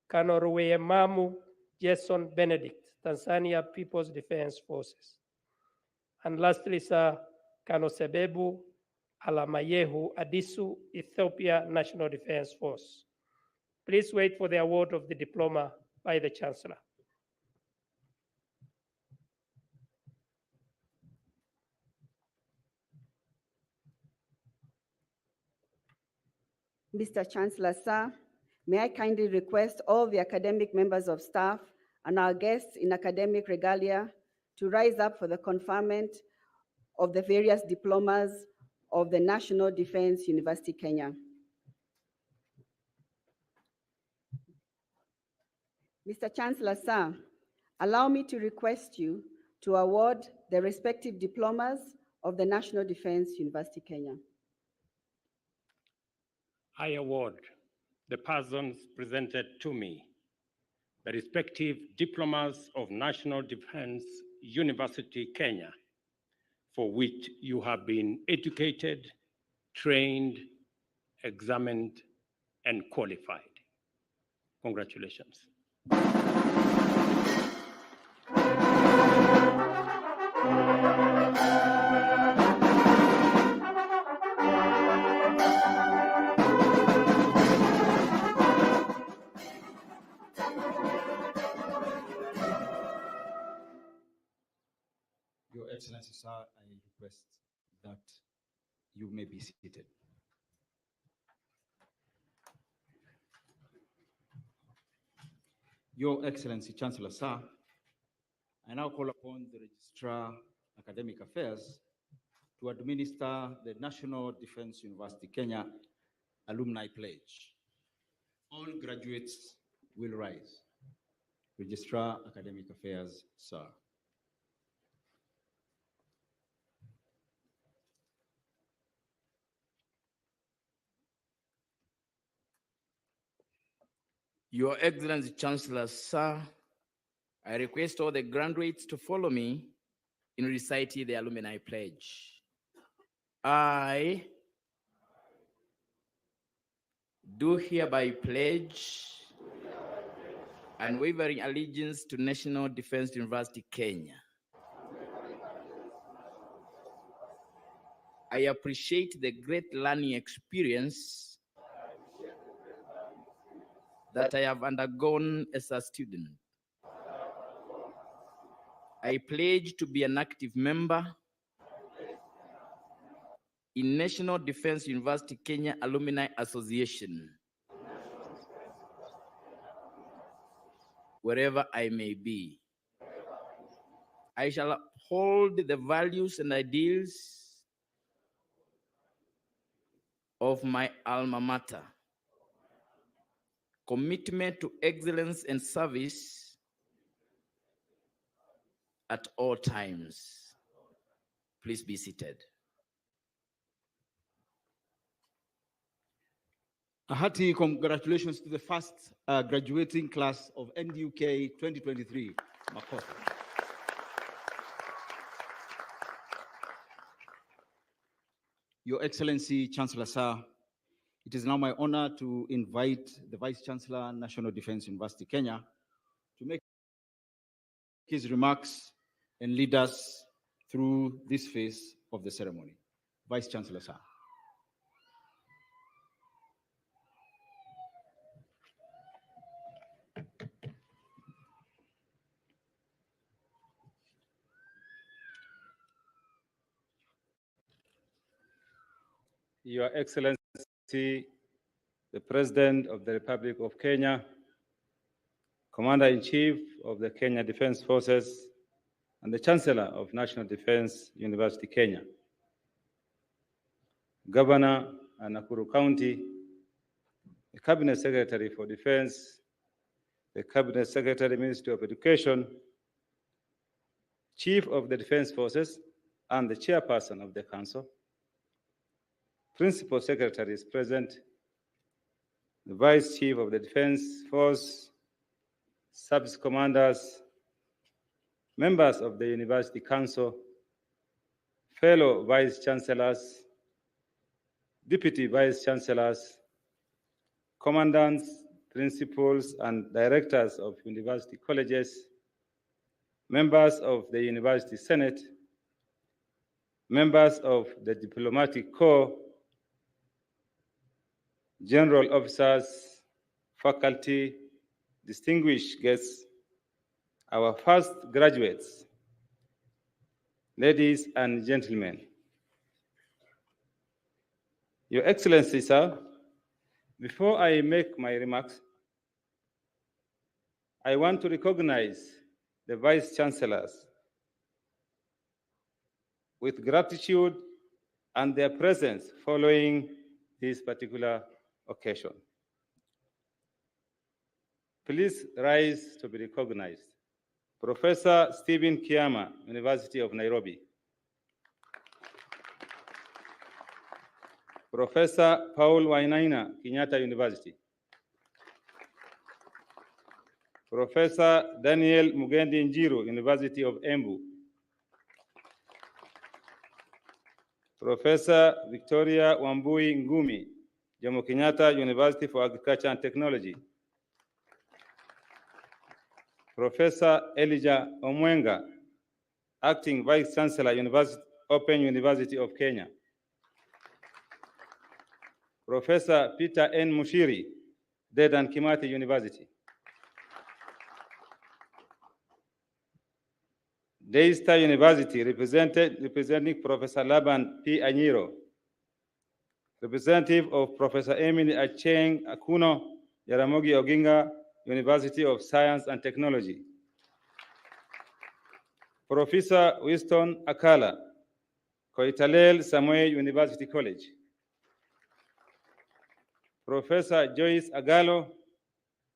Colonel Ruweyemamu Jason Benedict, Tanzania People's Defense Forces. And lastly, sir, Colonel Sebebu Alamayehu Adisu, Ethiopia National Defense Force. Please wait for the award of the diploma by the Chancellor. Mr. Chancellor, sir, may I kindly request all the academic members of staff and our guests in academic regalia to rise up for the conferment of the various diplomas of the National Defense University, Kenya. Mr. Chancellor, sir, allow me to request you to award the respective diplomas of the National Defense University, Kenya. I award the persons presented to me the respective diplomas of National Defense University, Kenya, for which you have been educated, trained, examined, and qualified. Congratulations. Your Excellency, sir, I request that you may be seated. Your Excellency, Chancellor, sir, I now call upon the Registrar Academic Affairs to administer the National Defense University Kenya Alumni Pledge. All graduates will rise. Registrar Academic Affairs, sir. Your Excellency, Chancellor, sir, I request all the graduates to follow me in reciting the Alumni Pledge. I do hereby pledge unwavering allegiance to National Defense University, Kenya, I appreciate the great learning experience that I have undergone as a student. I pledge to be an active member in National Defense University Kenya Alumni Association, wherever I may be. I shall uphold the values and ideals of my alma mater, commitment to excellence and service at all times. Please be seated. A hearty congratulations to the first graduating class of NDUK 2023. Makoto. Your Excellency, Chancellor Sir, it is now my honor to invite the Vice Chancellor, National Defense University, Kenya, to make his remarks and lead us through this phase of the ceremony. Vice Chancellor Sir. Your Excellency, the President of the Republic of Kenya, Commander-in-Chief of the Kenya Defense Forces, and the Chancellor of National Defense University, Kenya, Governor of Nakuru County, the Cabinet Secretary for Defense, the Cabinet Secretary, Ministry of Education, Chief of the Defense Forces, and the Chairperson of the Council, Principal Secretaries present, the Vice Chief of the Defense Force, Service Commanders, members of the University Council, fellow Vice Chancellors, Deputy Vice Chancellors, Commandants, Principals, and Directors of University Colleges, members of the University Senate, members of the Diplomatic Corps, general officers, faculty, distinguished guests, our first graduates, ladies and gentlemen. Your Excellency, sir, before I make my remarks, I want to recognize the Vice Chancellors with gratitude and their presence following this particular occasion. Please rise to be recognized. Professor Stephen Kiama, University of Nairobi. Professor Paul Wainaina, Kenyatta University. Professor Daniel Mugendi Njiru, University of Embu. Professor Victoria Wambui Ngumi, Jomo Kenyatta University for Agriculture and Technology. Professor Elijah Omwenga, Acting Vice Chancellor, Open University of Kenya. Professor Peter N. Mushiri, Dedan Kimathi University. Daystar University, representing Professor Laban P. Anyiro, representative of Professor Emily Acheng Akuno, Jaramogi Oginga University of Science and Technology. Professor Winston Akala, Koitalel Samuel University College. Professor Joyce Agalo,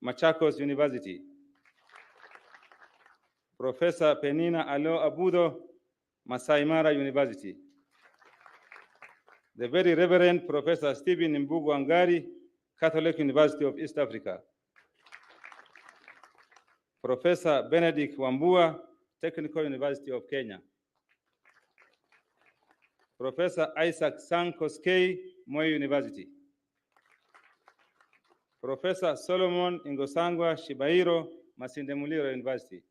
Machakos University. Professor Penina Alo Abudo, Masai Mara University. The very Reverend Professor Stephen Mbugu Angari, Catholic University of East Africa. Professor Benedict Wambua, Technical University of Kenya. Professor Isaac Sang Koskei, Moi University. Professor Solomon Ingosangwa Shibairo, Masinde Muliro University.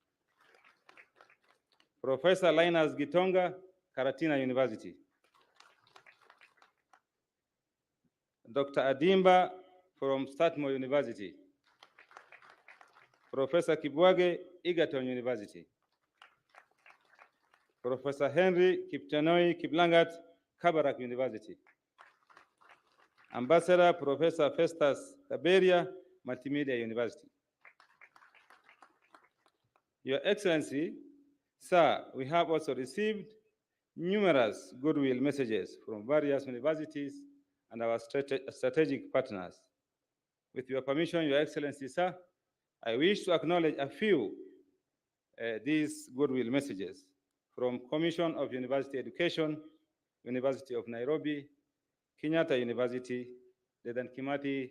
Professor Linus Gitonga, Karatina University. Dr. Adimba from Statmore University, Professor Kibwage, Egerton University, Professor Henry Kipchanoi Kiplangat, Kabarak University, Ambassador Professor Festus Kaberia, Multimedia University. Your Excellency, sir, we have also received numerous goodwill messages from various universities and our strategic partners. With your permission, Your Excellency, sir, I wish to acknowledge a few these goodwill messages from Commission of University Education, University of Nairobi, Kenyatta University, Dedan Kimathi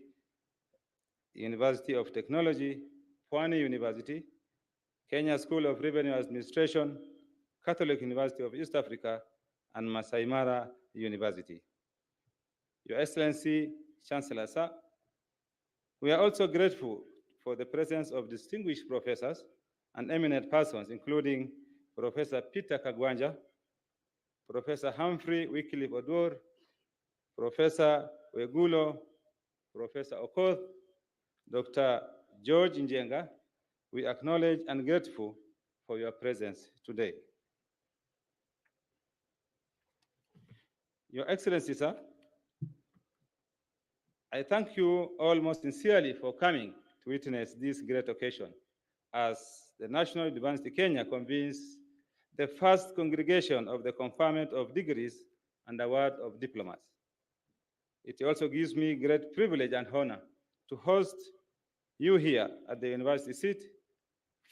University of Technology, Pwani University, Kenya School of Revenue Administration, Catholic University of East Africa, and Masai Mara University. Your Excellency, Chancellor, sir, we are also grateful for the presence of distinguished professors and eminent persons, including Professor Peter Kagwanja, Professor Humphrey Wycliffe Odur, Professor Wegulo, Professor Okoth, Dr. George Njenga. We acknowledge and grateful for your presence today. Your Excellency, sir, I thank you all most sincerely for coming to witness this great occasion as the National University Kenya convenes the first congregation of the conferment of degrees and award of diplomas. It also gives me great privilege and honor to host you here at the university seat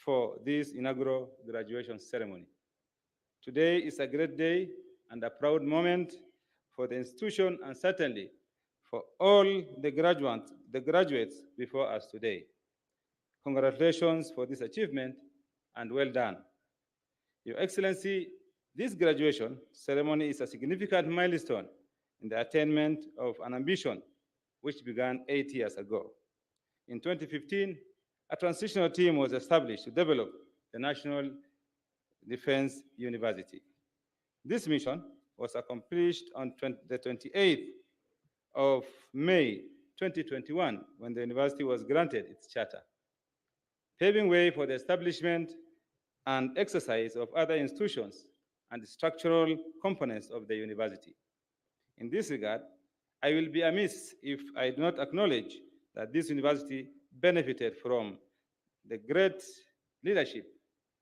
for this inaugural graduation ceremony. Today is a great day and a proud moment for the institution and certainly for all the graduates before us today. Congratulations for this achievement and well done. Your Excellency, this graduation ceremony is a significant milestone in the attainment of an ambition which began 8 years ago. In 2015, a transitional team was established to develop the National Defense University. This mission was accomplished on the 28th of May 2021 when the university was granted its charter, paving way for the establishment and exercise of other institutions and the structural components of the university. In this regard, I will be amiss if I do not acknowledge that this university benefited from the great leadership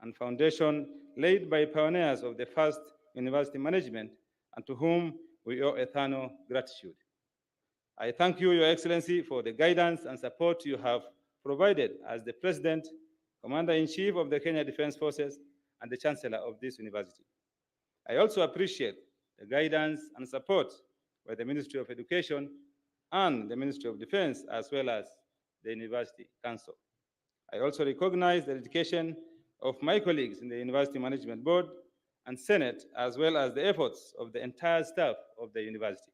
and foundation laid by pioneers of the first university management and to whom we owe eternal gratitude. I thank you, Your Excellency, for the guidance and support you have provided as the President, Commander-in-Chief of the Kenya Defense Forces, and the Chancellor of this university. I also appreciate the guidance and support by the Ministry of Education and the Ministry of Defense, as well as the University Council. I also recognize the dedication of my colleagues in the University Management Board and Senate, as well as the efforts of the entire staff of the university.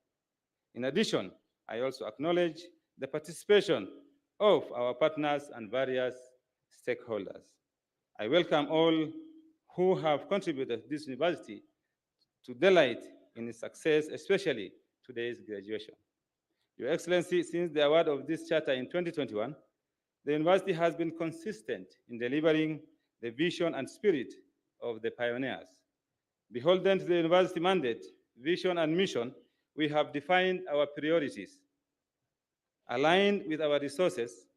In addition, I also acknowledge the participation of our partners and various stakeholders. I welcome all who have contributed to this university to delight in its success, especially today's graduation. Your Excellency, since the award of this charter in 2021, the university has been consistent in delivering the vision and spirit of the pioneers. Beholden to the university mandate, vision, and mission, we have defined our priorities, aligned with our resources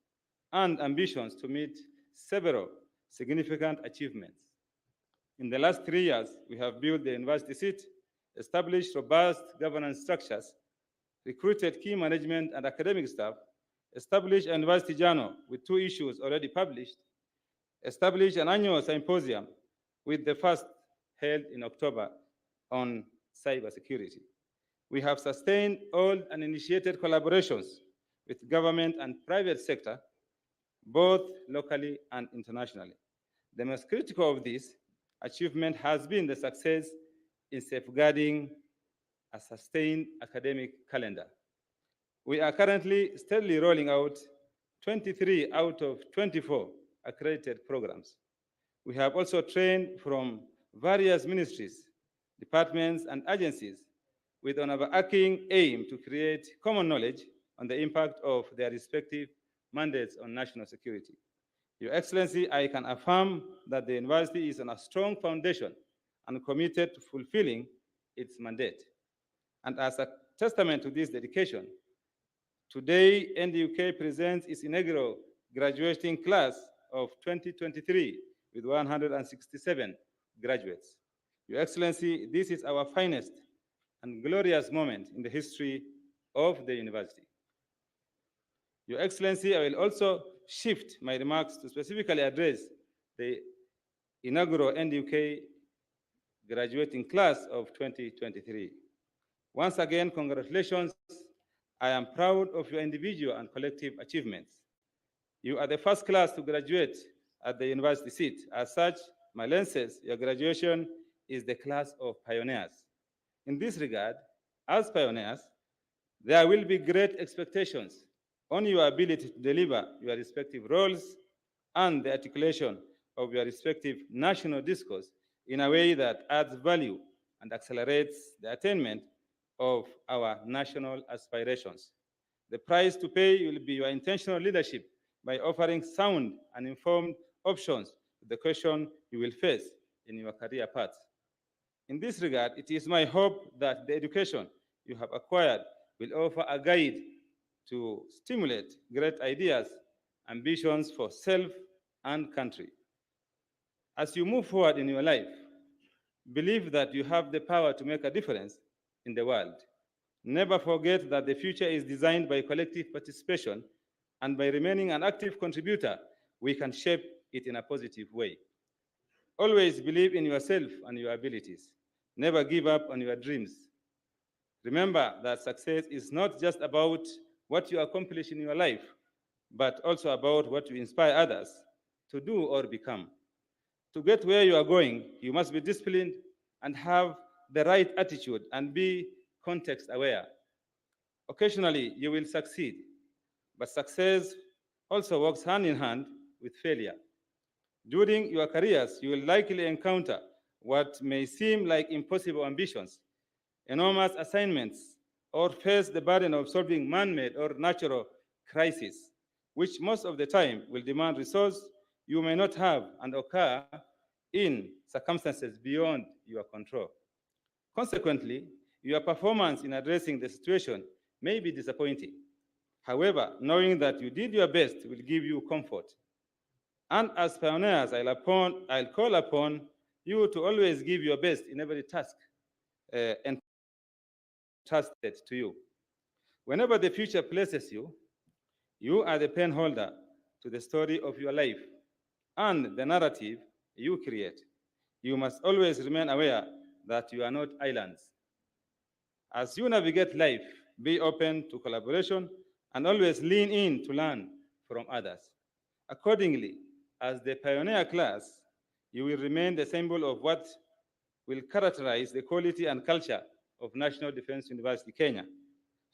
and ambitions to meet several significant achievements. In the last 3 years, we have built the university seat, established robust governance structures, recruited key management and academic staff, established a university journal with 2 issues already published, established an annual symposium with the first held in October on cybersecurity. We have sustained all and initiated collaborations with government and private sector, both locally and internationally. The most critical of this achievement has been the success in safeguarding a sustained academic calendar. We are currently steadily rolling out 23 out of 24 accredited programs. We have also trained from various ministries, departments, and agencies with an overarching aim to create common knowledge on the impact of their respective mandates on national security. Your Excellency, I can affirm that the university is on a strong foundation and committed to fulfilling its mandate. And as a testament to this dedication, today NDUK presents its inaugural graduating class of 2023 with 167 graduates. Your Excellency, this is our finest and glorious moment in the history of the university. Your Excellency, I will also shift my remarks to specifically address the inaugural NDUK graduating class of 2023. Once again, congratulations. I am proud of your individual and collective achievements. You are the first class to graduate at the university seat. As such, my lens says your graduation is the class of pioneers. In this regard, as pioneers, there will be great expectations on your ability to deliver your respective roles and the articulation of your respective national discourse in a way that adds value and accelerates the attainment of our national aspirations. The price to pay will be your intentional leadership by offering sound and informed options to the question you will face in your career path. In this regard, it is my hope that the education you have acquired will offer a guide to stimulate great ideas, ambitions for self and country. As you move forward in your life, believe that you have the power to make a difference in the world. Never forget that the future is designed by collective participation, and by remaining an active contributor, we can shape it in a positive way. Always believe in yourself and your abilities. Never give up on your dreams. Remember that success is not just about what you accomplish in your life, but also about what you inspire others to do or become. To get where you are going, you must be disciplined and have the right attitude and be context aware. Occasionally, you will succeed, but success also works hand in hand with failure. During your careers, you will likely encounter what may seem like impossible ambitions, enormous assignments, or face the burden of solving man-made or natural crises, which most of the time will demand resources you may not have and occur in circumstances beyond your control. Consequently, your performance in addressing the situation may be disappointing. However, knowing that you did your best will give you comfort. And as pioneers, I'll call upon you to always give your best in every task entrusted to you. Whenever the future places you, you are the pen holder to the story of your life and the narrative you create. You must always remain aware that you are not islands. As you navigate life, be open to collaboration and always lean in to learn from others. Accordingly, as the pioneer class, you will remain the symbol of what will characterize the quality and culture of National Defense University, Kenya.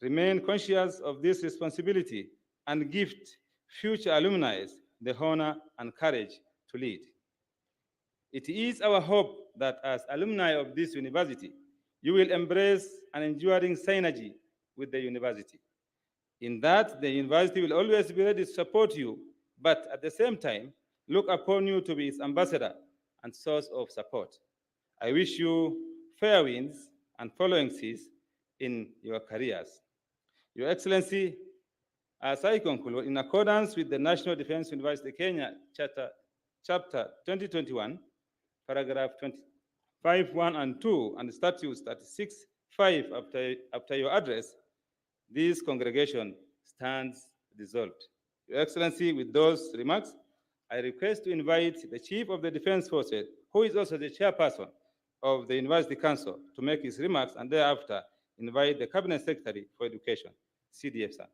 Remain conscious of this responsibility and gift future alumni the honor and courage to lead. It is our hope that as alumni of this university, you will embrace an enduring synergy with the university. In that, the university will always be ready to support you, but at the same time, look upon you to be its ambassador and source of support. I wish you fair winds and following seas in your careers. Your Excellency, as I conclude, in accordance with the National Defense University Kenya Chapter 2021, paragraph 25(1) and 2, and statutes 36(5) after your address, this congregation stands dissolved. Your Excellency, with those remarks, I request to invite the Chief of the Defense Forces, who is also the chairperson of the University Council, to make his remarks, and thereafter invite the Cabinet Secretary for Education, CDF, sir.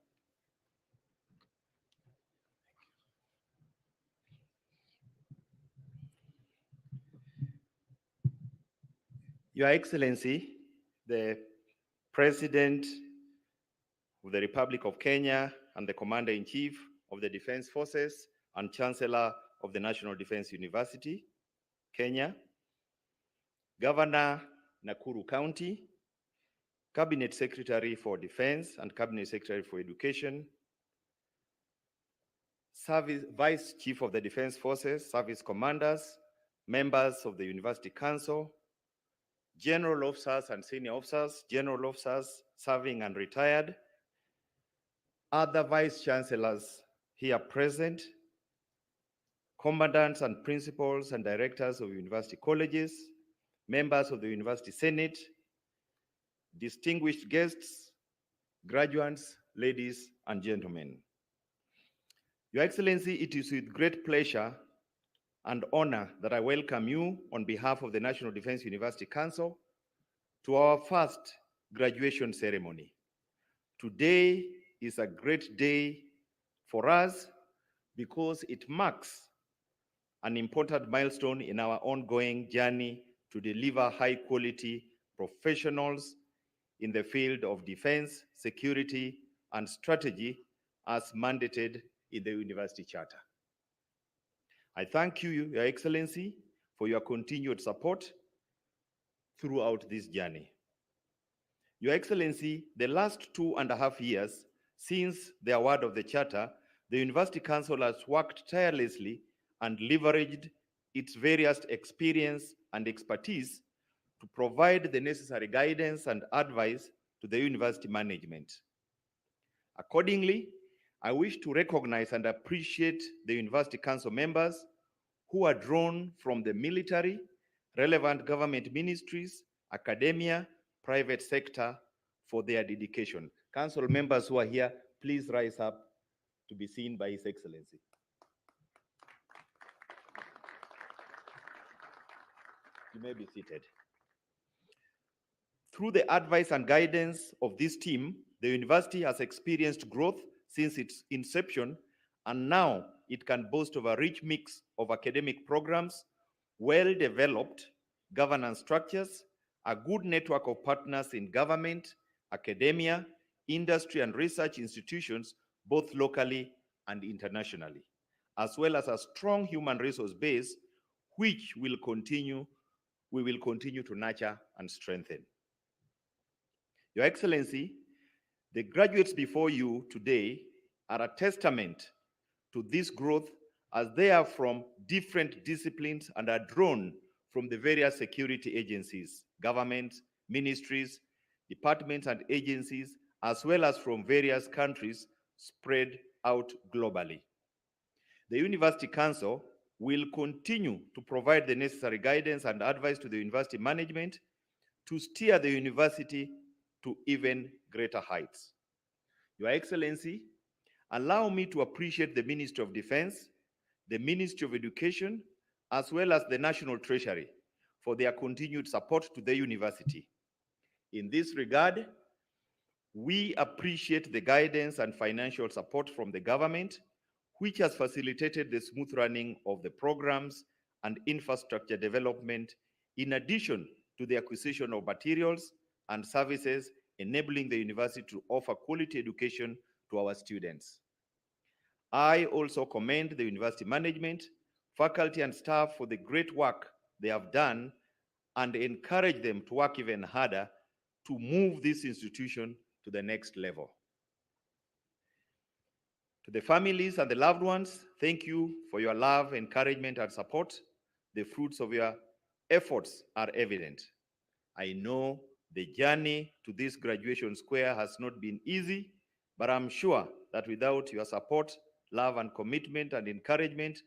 Your Excellency, the President of the Republic of Kenya and the Commander-in-Chief of the Defense Forces and Chancellor of the National Defense University, Kenya, Governor, Nakuru County, Cabinet Secretary for Defense and Cabinet Secretary for Education, Vice Chief of the Defense Forces, service commanders, members of the University Council, general officers and senior officers, general officers serving and retired, other vice chancellors here present, commandants and principals and directors of university colleges, members of the University Senate, distinguished guests, graduates, ladies and gentlemen. Your Excellency, it is with great pleasure and honor that I welcome you on behalf of the National Defense University Council to our first graduation ceremony. Today is a great day for us because it marks an important milestone in our ongoing journey to deliver high-quality professionals in the field of defense, security, and strategy as mandated in the University Charter. I thank you, Your Excellency, for your continued support throughout this journey. Your Excellency, the last 2.5 years since the award of the Charter, the University Council has worked tirelessly and leveraged its various experience and expertise to provide the necessary guidance and advice to the university management. Accordingly, I wish to recognize and appreciate the University Council members who are drawn from the military, relevant government ministries, academia, private sector for their dedication. Council members who are here, please rise up to be seen by His Excellency. You may be seated. Through the advice and guidance of this team, the university has experienced growth since its inception, and now it can boast of a rich mix of academic programs, well-developed governance structures, a good network of partners in government, academia, industry, and research institutions, both locally and internationally, as well as a strong human resource base, which we will continue to nurture and strengthen. Your Excellency, the graduates before you today are a testament to this growth, as they are from different disciplines and are drawn from the various security agencies, government, ministries, departments, and agencies, as well as from various countries spread out globally. The University Council will continue to provide the necessary guidance and advice to the university management to steer the university to even greater heights. Your Excellency, allow me to appreciate the Ministry of Defense, the Ministry of Education, as well as the National Treasury for their continued support to the university. In this regard, we appreciate the guidance and financial support from the government, which has facilitated the smooth running of the programs and infrastructure development, in addition to the acquisition of materials and services, enabling the university to offer quality education to our students. I also commend the university management, faculty, and staff for the great work they have done and encourage them to work even harder to move this institution to the next level. To the families and the loved ones, thank you for your love, encouragement, and support. The fruits of your efforts are evident. I know the journey to this graduation square has not been easy, but I'm sure that without your support, love, and commitment and encouragement,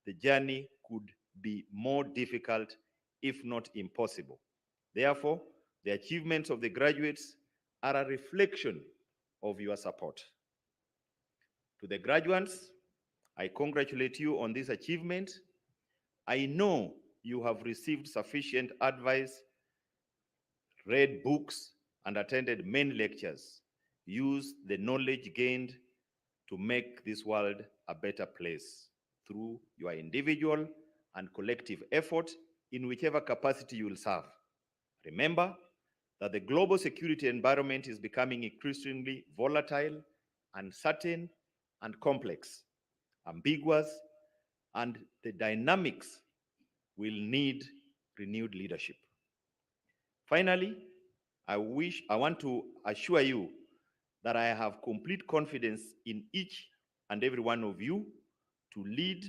the journey could be more difficult, if not impossible. Therefore, the achievements of the graduates are a reflection of your support. To the graduates, I congratulate you on this achievement. I know you have received sufficient advice, read books, and attended many lectures. Use the knowledge gained to make this world a better place through your individual and collective effort in whichever capacity you will serve. Remember that the global security environment is becoming increasingly volatile, uncertain, and complex, ambiguous, and the dynamics will need renewed leadership. Finally, I want to assure you that I have complete confidence in each and every one of you to lead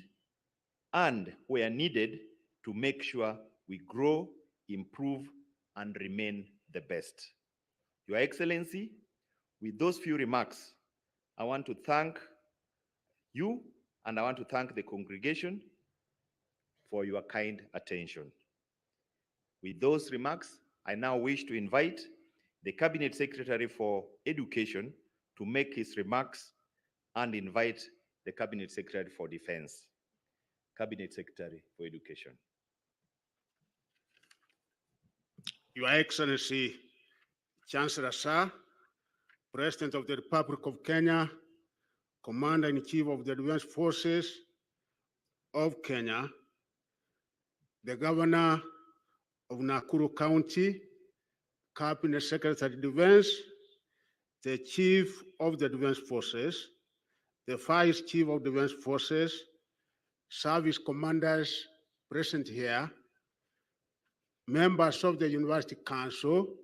and, where needed, to make sure we grow, improve, and remain the best. Your Excellency, with those few remarks, I want to thank you and I want to thank the congregation for your kind attention. With those remarks, I now wish to invite the Cabinet Secretary for Education to make his remarks and invite the Cabinet Secretary for Defense. Cabinet Secretary for Education. Your Excellency, Chancellor Sir, President of the Republic of Kenya, Commander-in-Chief of the Defense Forces of Kenya, the Governor of Nakuru County, Cabinet Secretary of Defense, the Chief of the Defense Forces, the Vice Chief of Defense Forces, service commanders present here, members of the University Council,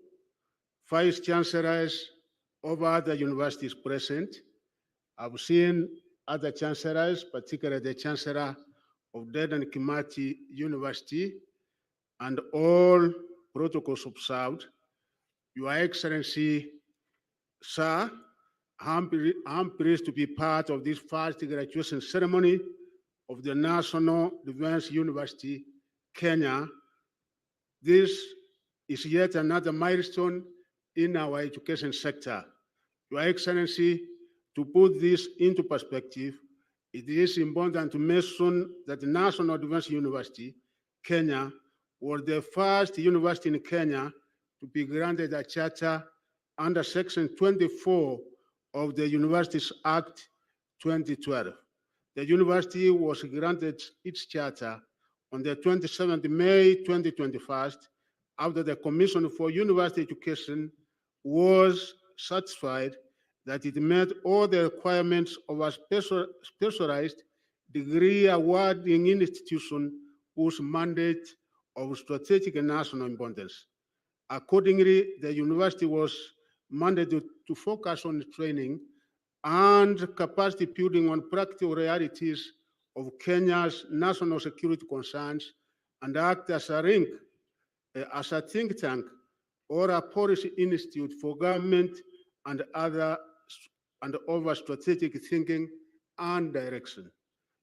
Vice Chancellors of other universities present. I've seen other chancellors, particularly the Chancellor of Dedan Kimathi University, and all protocols observed. Your Excellency, Sir, I'm pleased to be part of this first graduation ceremony of the National Defense University, Kenya. This is yet another milestone in our education sector. Your Excellency, to put this into perspective, it is important to mention that the National Defense University, Kenya, was the first university in Kenya to be granted a charter under Section 24 of the Universities Act 2012. The university was granted its charter on the 27th May 2021 after the Commission for University Education was satisfied that it met all the requirements of a specialized degree awarding institution whose mandate of strategic and national importance. Accordingly, the university was mandated to focus on training and capacity building on practical realities of Kenya's national security concerns and act as a think tank or a policy institute for government and over strategic thinking and direction.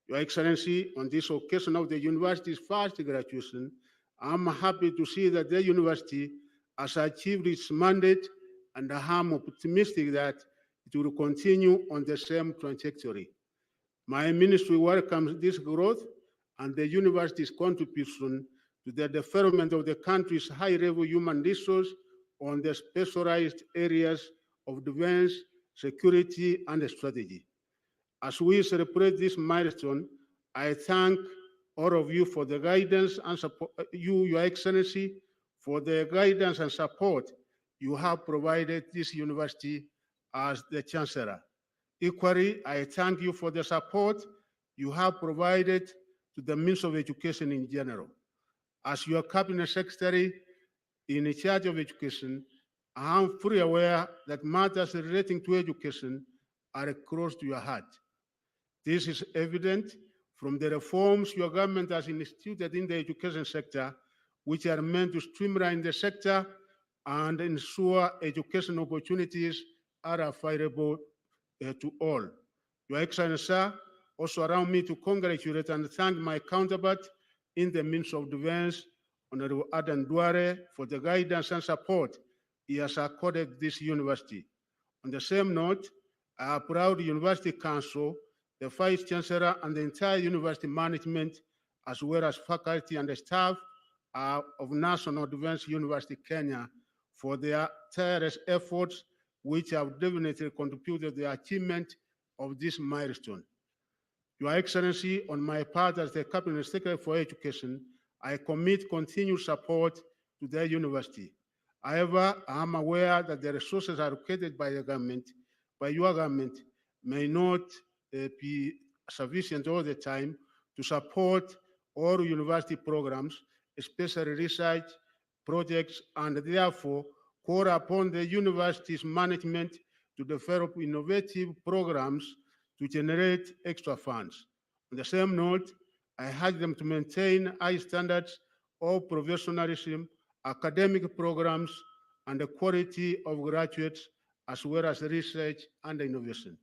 Your Excellency, on this occasion of the university's first graduation, I'm happy to see that the university has achieved its mandate, and I'm optimistic that it will continue on the same trajectory. My ministry welcomes this growth and the university's contribution to the development of the country's high-level human resource on the specialized areas of defense, security, and strategy. As we celebrate this milestone, I thank all of you for the guidance and support, Your Excellency, for the guidance and support you have provided this university as the Chancellor. Equally, I thank you for the support you have provided to the Ministry of Education in general. As your Cabinet Secretary in charge of education, I am fully aware that matters relating to education are close to your heart. This is evident from the reforms your government has instituted in the education sector, which are meant to streamline the sector and ensure education opportunities are available to all. Your Excellency, sir, also allow me to congratulate and thank my counterpart in the Ministry of Defense, Honorable Adan Duare, for the guidance and support he has accorded this university. On the same note, I am proud the University Council, the Vice Chancellor, and the entire university management, as well as faculty and the staff of National Defense University Kenya, for their tireless efforts, which have definitely contributed to the achievement of this milestone. Your Excellency, on my part as the Cabinet Secretary for Education, I commit continued support to the university. However, I am aware that the resources allocated by the government, by your government, may not be sufficient all the time to support all university programs, especially research projects, and therefore call upon the university's management to develop innovative programs to generate extra funds. On the same note, I urge them to maintain high standards of professionalism, academic programs, and the quality of graduates, as well as research and innovation.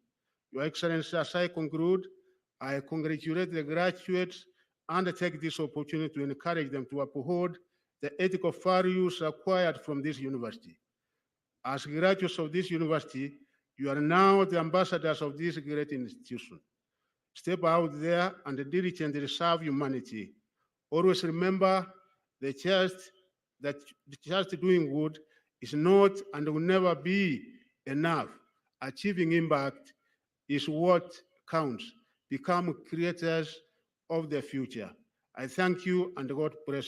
Your Excellency, as I conclude, I congratulate the graduates and take this opportunity to encourage them to uphold the ethical values acquired from this university. As graduates of this university, you are now the ambassadors of this great institution. Step out there and diligently serve humanity. Always remember that just doing good is not and will never be enough. Achieving impact is what counts. Become creators of the future. I thank you and God bless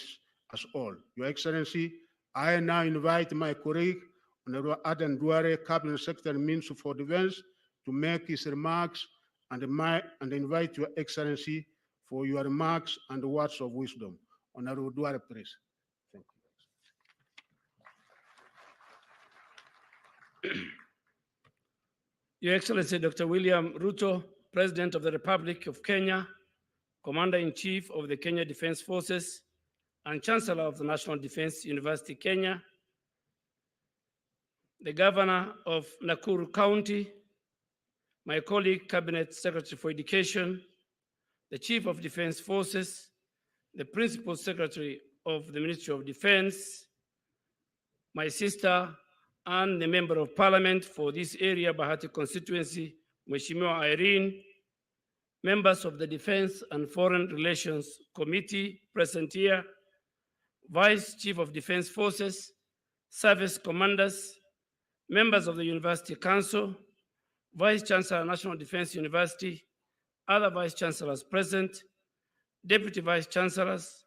us all. Your Excellency, I now invite my colleague, Honorable Adan Duare, Cabinet Secretary, Minister for Defense, to make his remarks and invite Your Excellency for your remarks and words of wisdom. Honorable Duare, please. Thank you. Your Excellency, Dr. William Ruto, President of the Republic of Kenya, Commander-in-Chief of the Kenya Defense Forces, and Chancellor of the National Defense University, Kenya, the Governor of Nakuru County, my colleague, Cabinet Secretary for Education, the Chief of Defense Forces, the Principal Secretary of the Ministry of Defense, my sister, and the Member of Parliament for this area, Bahati constituency, Mheshimiwa Irene, members of the Defense and Foreign Relations Committee present here, Vice Chief of Defense Forces, service commanders, members of the University Council, Vice Chancellor, National Defense University, other Vice Chancellors present, Deputy Vice Chancellors,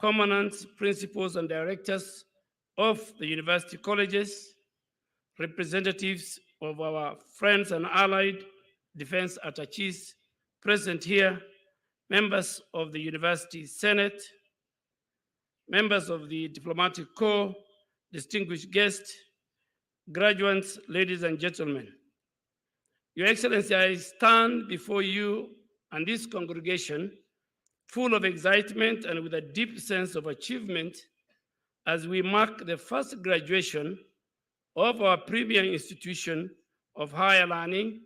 Commandants, Principals, and Directors of the University Colleges, representatives of our friends and allied defense attaches present here, members of the University Senate, members of the Diplomatic Corps, distinguished guests, graduates, ladies and gentlemen. Your Excellency, I stand before you and this congregation full of excitement and with a deep sense of achievement as we mark the first graduation of our premier institution of higher learning,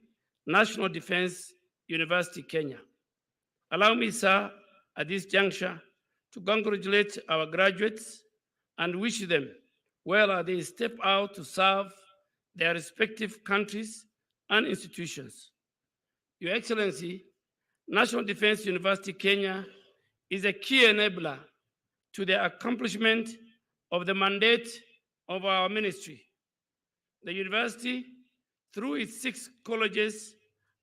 National Defense University, Kenya. Allow me, sir, at this juncture to congratulate our graduates and wish them well as they step out to serve their respective countries and institutions. Your Excellency, National Defense University, Kenya is a key enabler to the accomplishment of the mandate of our ministry. The university, through its 6 colleges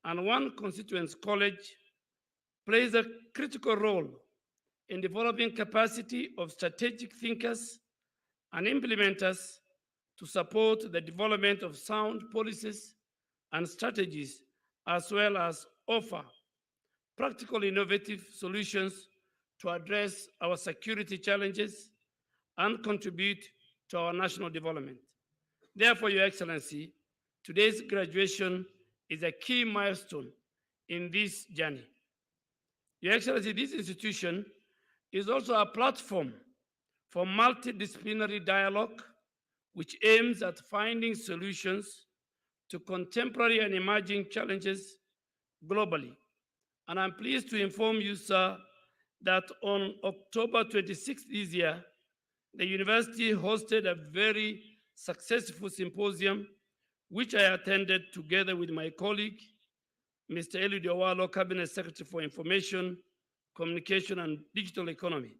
and 1 constituent college, plays a critical role in developing capacity of strategic thinkers and implementers to support the development of sound policies and strategies, as well as offer practical innovative solutions to address our security challenges and contribute to our national development. Therefore, Your Excellency, today's graduation is a key milestone in this journey. Your Excellency, this institution is also a platform for multidisciplinary dialogue, which aims at finding solutions to contemporary and emerging challenges globally. And I'm pleased to inform you, sir, that on October 26th this year, the university hosted a very successful symposium, which I attended together with my colleague, Mr. Eliud Owalo, Cabinet Secretary for Information, Communication, and Digital Economy.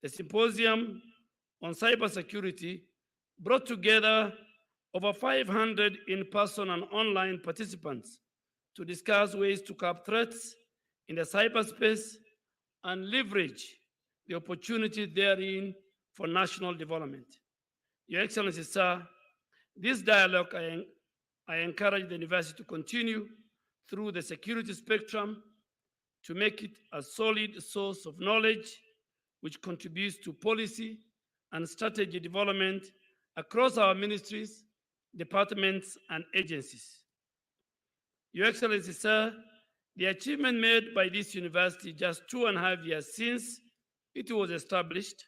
The symposium on cybersecurity brought together over 500 in-person and online participants to discuss ways to curb threats in the cyberspace and leverage the opportunity therein for national development. Your Excellency, sir, this dialogue I encourage the university to continue through the security spectrum to make it a solid source of knowledge which contributes to policy and strategy development across our ministries, departments, and agencies. Your Excellency, sir, the achievement made by this university just 2.5 years since it was established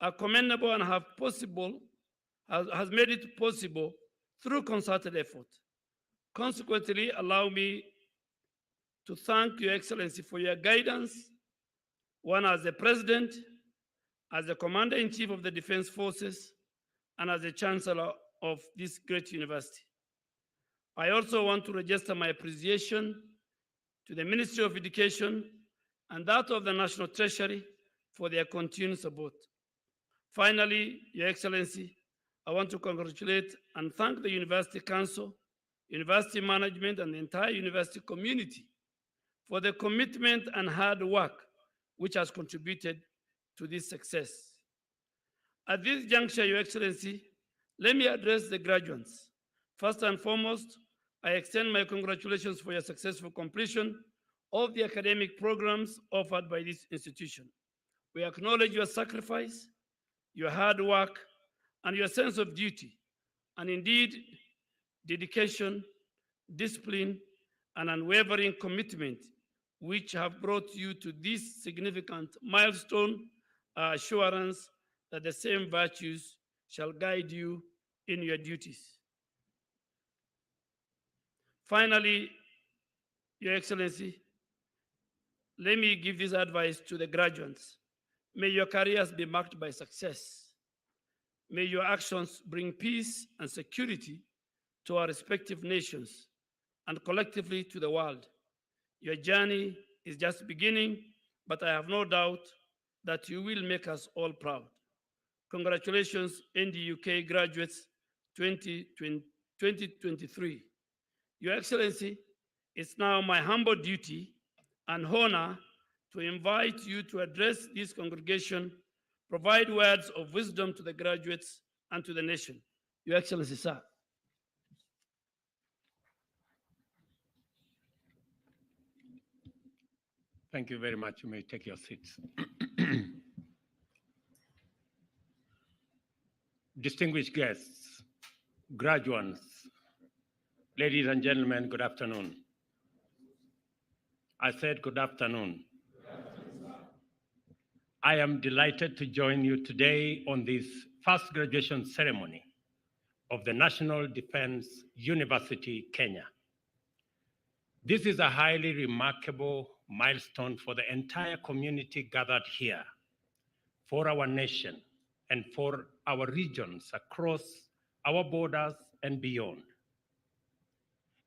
are commendable and has made it possible through concerted effort. Consequently, allow me to thank Your Excellency for your guidance, one as the President, as the Commander-in-Chief of the Defense Forces, and as the Chancellor of this great university. I also want to register my appreciation to the Ministry of Education and that of the National Treasury for their continued support. Finally, Your Excellency, I want to congratulate and thank the University Council, university management, and the entire university community for the commitment and hard work which has contributed to this success. At this juncture, Your Excellency, let me address the graduates. First and foremost, I extend my congratulations for your successful completion of the academic programs offered by this institution. We acknowledge your sacrifice, your hard work, and your sense of duty, and indeed, dedication, discipline, and unwavering commitment which have brought you to this significant milestone, assurance that the same virtues shall guide you in your duties. Finally, Your Excellency, let me give this advice to the graduates. May your careers be marked by success. May your actions bring peace and security to our respective nations and collectively to the world. Your journey is just beginning, but I have no doubt that you will make us all proud. Congratulations, NDUK graduates 2023. Your Excellency, it's now my humble duty and honor to invite you to address this congregation, provide words of wisdom to the graduates and to the nation. Your Excellency, sir. Thank you very much. You may take your seats. Distinguished guests, graduates, ladies and gentlemen, good afternoon. I said good afternoon. I am delighted to join you today on this first graduation ceremony of the National Defense University, Kenya. This is a highly remarkable milestone for the entire community gathered here, for our nation, and for our regions across our borders and beyond.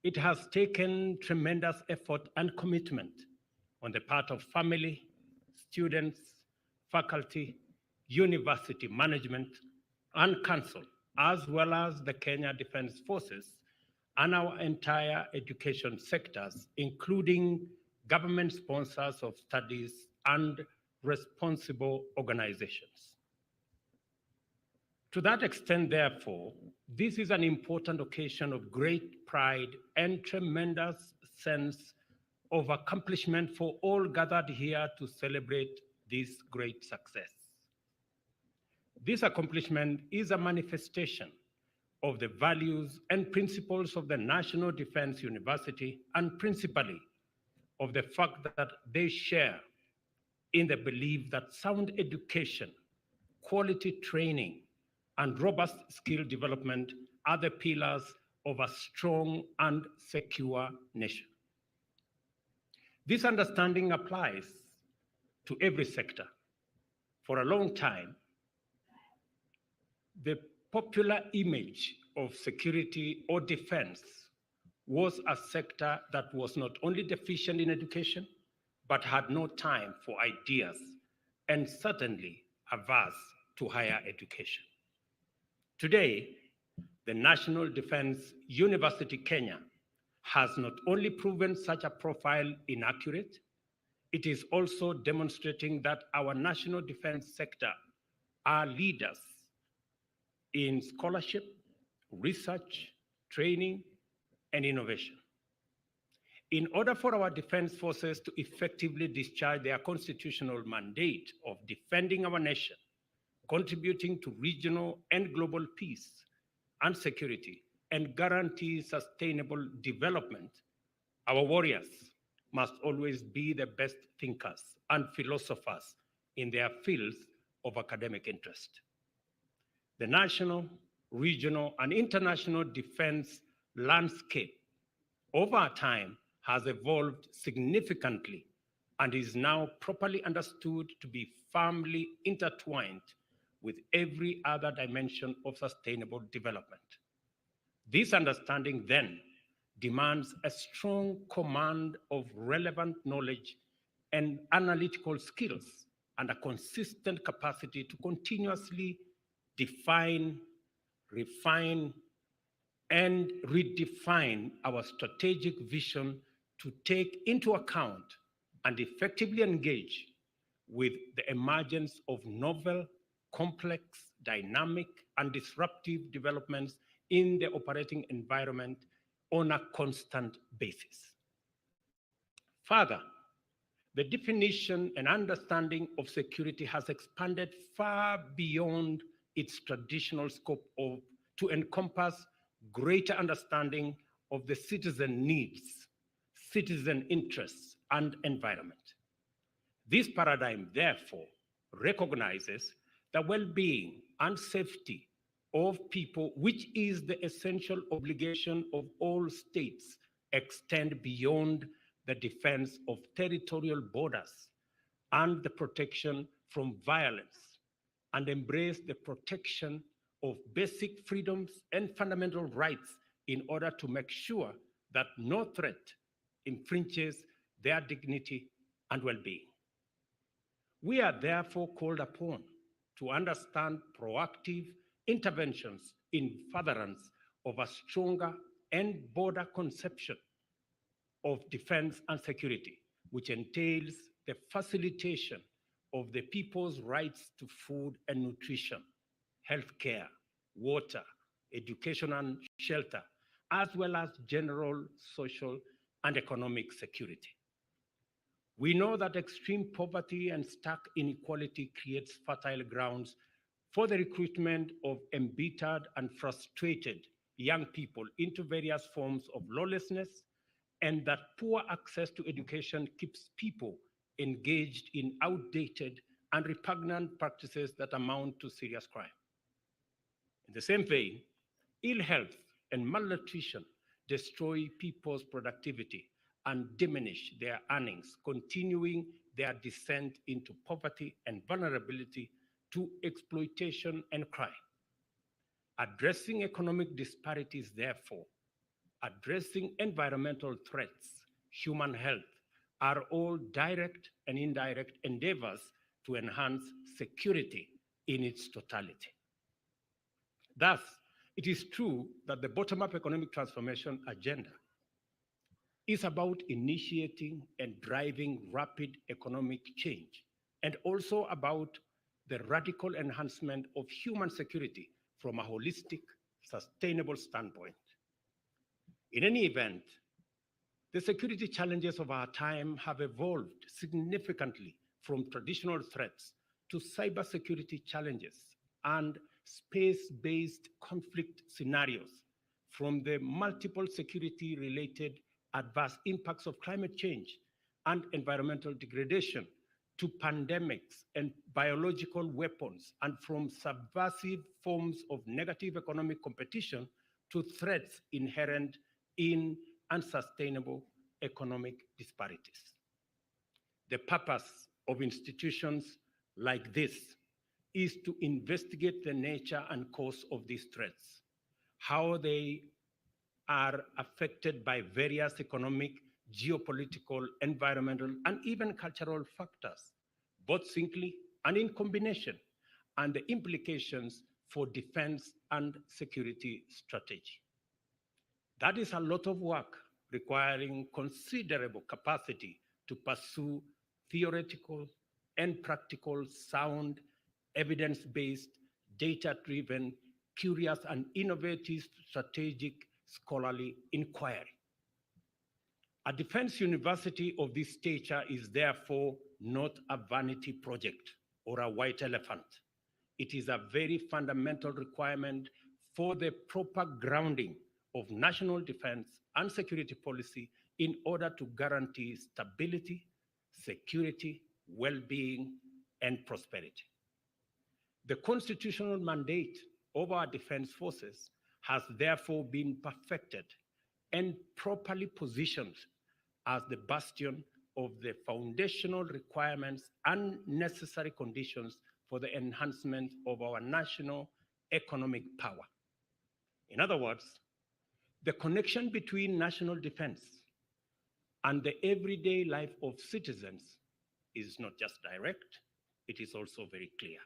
It has taken tremendous effort and commitment on the part of family, students, faculty, university management, and council, as well as the Kenya Defense Forces and our entire education sectors, including government sponsors of studies and responsible organizations. To that extent, therefore, this is an important occasion of great pride and tremendous sense of accomplishment for all gathered here to celebrate this great success. This accomplishment is a manifestation of the values and principles of the National Defense University, and principally of the fact that they share in the belief that sound education, quality training, and robust skill development are the pillars of a strong and secure nation. This understanding applies to every sector. For a long time, the popular image of security or defense was a sector that was not only deficient in education, but had no time for ideas and certainly averse to higher education. Today, the National Defense University Kenya has not only proven such a profile inaccurate, it is also demonstrating that our national defense sector are leaders in scholarship, research, training, and innovation. In order for our defense forces to effectively discharge their constitutional mandate of defending our nation, contributing to regional and global peace and security, and guarantee sustainable development, our warriors must always be the best thinkers and philosophers in their fields of academic interest. The national, regional, and international defense landscape over time has evolved significantly and is now properly understood to be firmly intertwined with every other dimension of sustainable development. This understanding then demands a strong command of relevant knowledge and analytical skills and a consistent capacity to continuously define, refine, and redefine our strategic vision to take into account and effectively engage with the emergence of novel, complex, dynamic, and disruptive developments in the operating environment on a constant basis. Further, the definition and understanding of security has expanded far beyond its traditional scope to encompass greater understanding of the citizen needs, citizen interests, and environment. This paradigm, therefore, recognizes the well-being and safety of people, which is the essential obligation of all states, extend beyond the defense of territorial borders and the protection from violence, and embrace the protection of basic freedoms and fundamental rights in order to make sure that no threat infringes their dignity and well-being. We are therefore called upon to understand proactive interventions in furtherance of a stronger and broader conception of defense and security, which entails the facilitation of the people's rights to food and nutrition, healthcare, water, education and shelter, as well as general social and economic security. We know that extreme poverty and stark inequality creates fertile grounds for the recruitment of embittered and frustrated young people into various forms of lawlessness, and that poor access to education keeps people engaged in outdated and repugnant practices that amount to serious crime. In the same vein, ill health and malnutrition destroy people's productivity and diminish their earnings, continuing their descent into poverty and vulnerability to exploitation and crime. Addressing economic disparities, therefore, addressing environmental threats, human health, are all direct and indirect endeavors to enhance security in its totality. Thus, it is true that the bottom-up economic transformation agenda is about initiating and driving rapid economic change, and also about the radical enhancement of human security from a holistic, sustainable standpoint. In any event, the security challenges of our time have evolved significantly from traditional threats to cybersecurity challenges and space-based conflict scenarios, from the multiple security-related adverse impacts of climate change and environmental degradation to pandemics and biological weapons, and from subversive forms of negative economic competition to threats inherent in unsustainable economic disparities. The purpose of institutions like this is to investigate the nature and cause of these threats, how they are affected by various economic, geopolitical, environmental, and even cultural factors, both singly and in combination, and the implications for defense and security strategy. That is a lot of work requiring considerable capacity to pursue theoretical and practical, sound, evidence-based, data-driven, curious, and innovative strategic scholarly inquiry. A defense university of this stature is therefore not a vanity project or a white elephant. it is a very fundamental requirement for the proper grounding of national defense and security policy in order to guarantee stability, security, well-being, and prosperity. The constitutional mandate of our defense forces has therefore been perfected and properly positioned as the bastion of the foundational requirements and necessary conditions for the enhancement of our national economic power. In other words, the connection between national defense and the everyday life of citizens is not just direct, it is also very clear.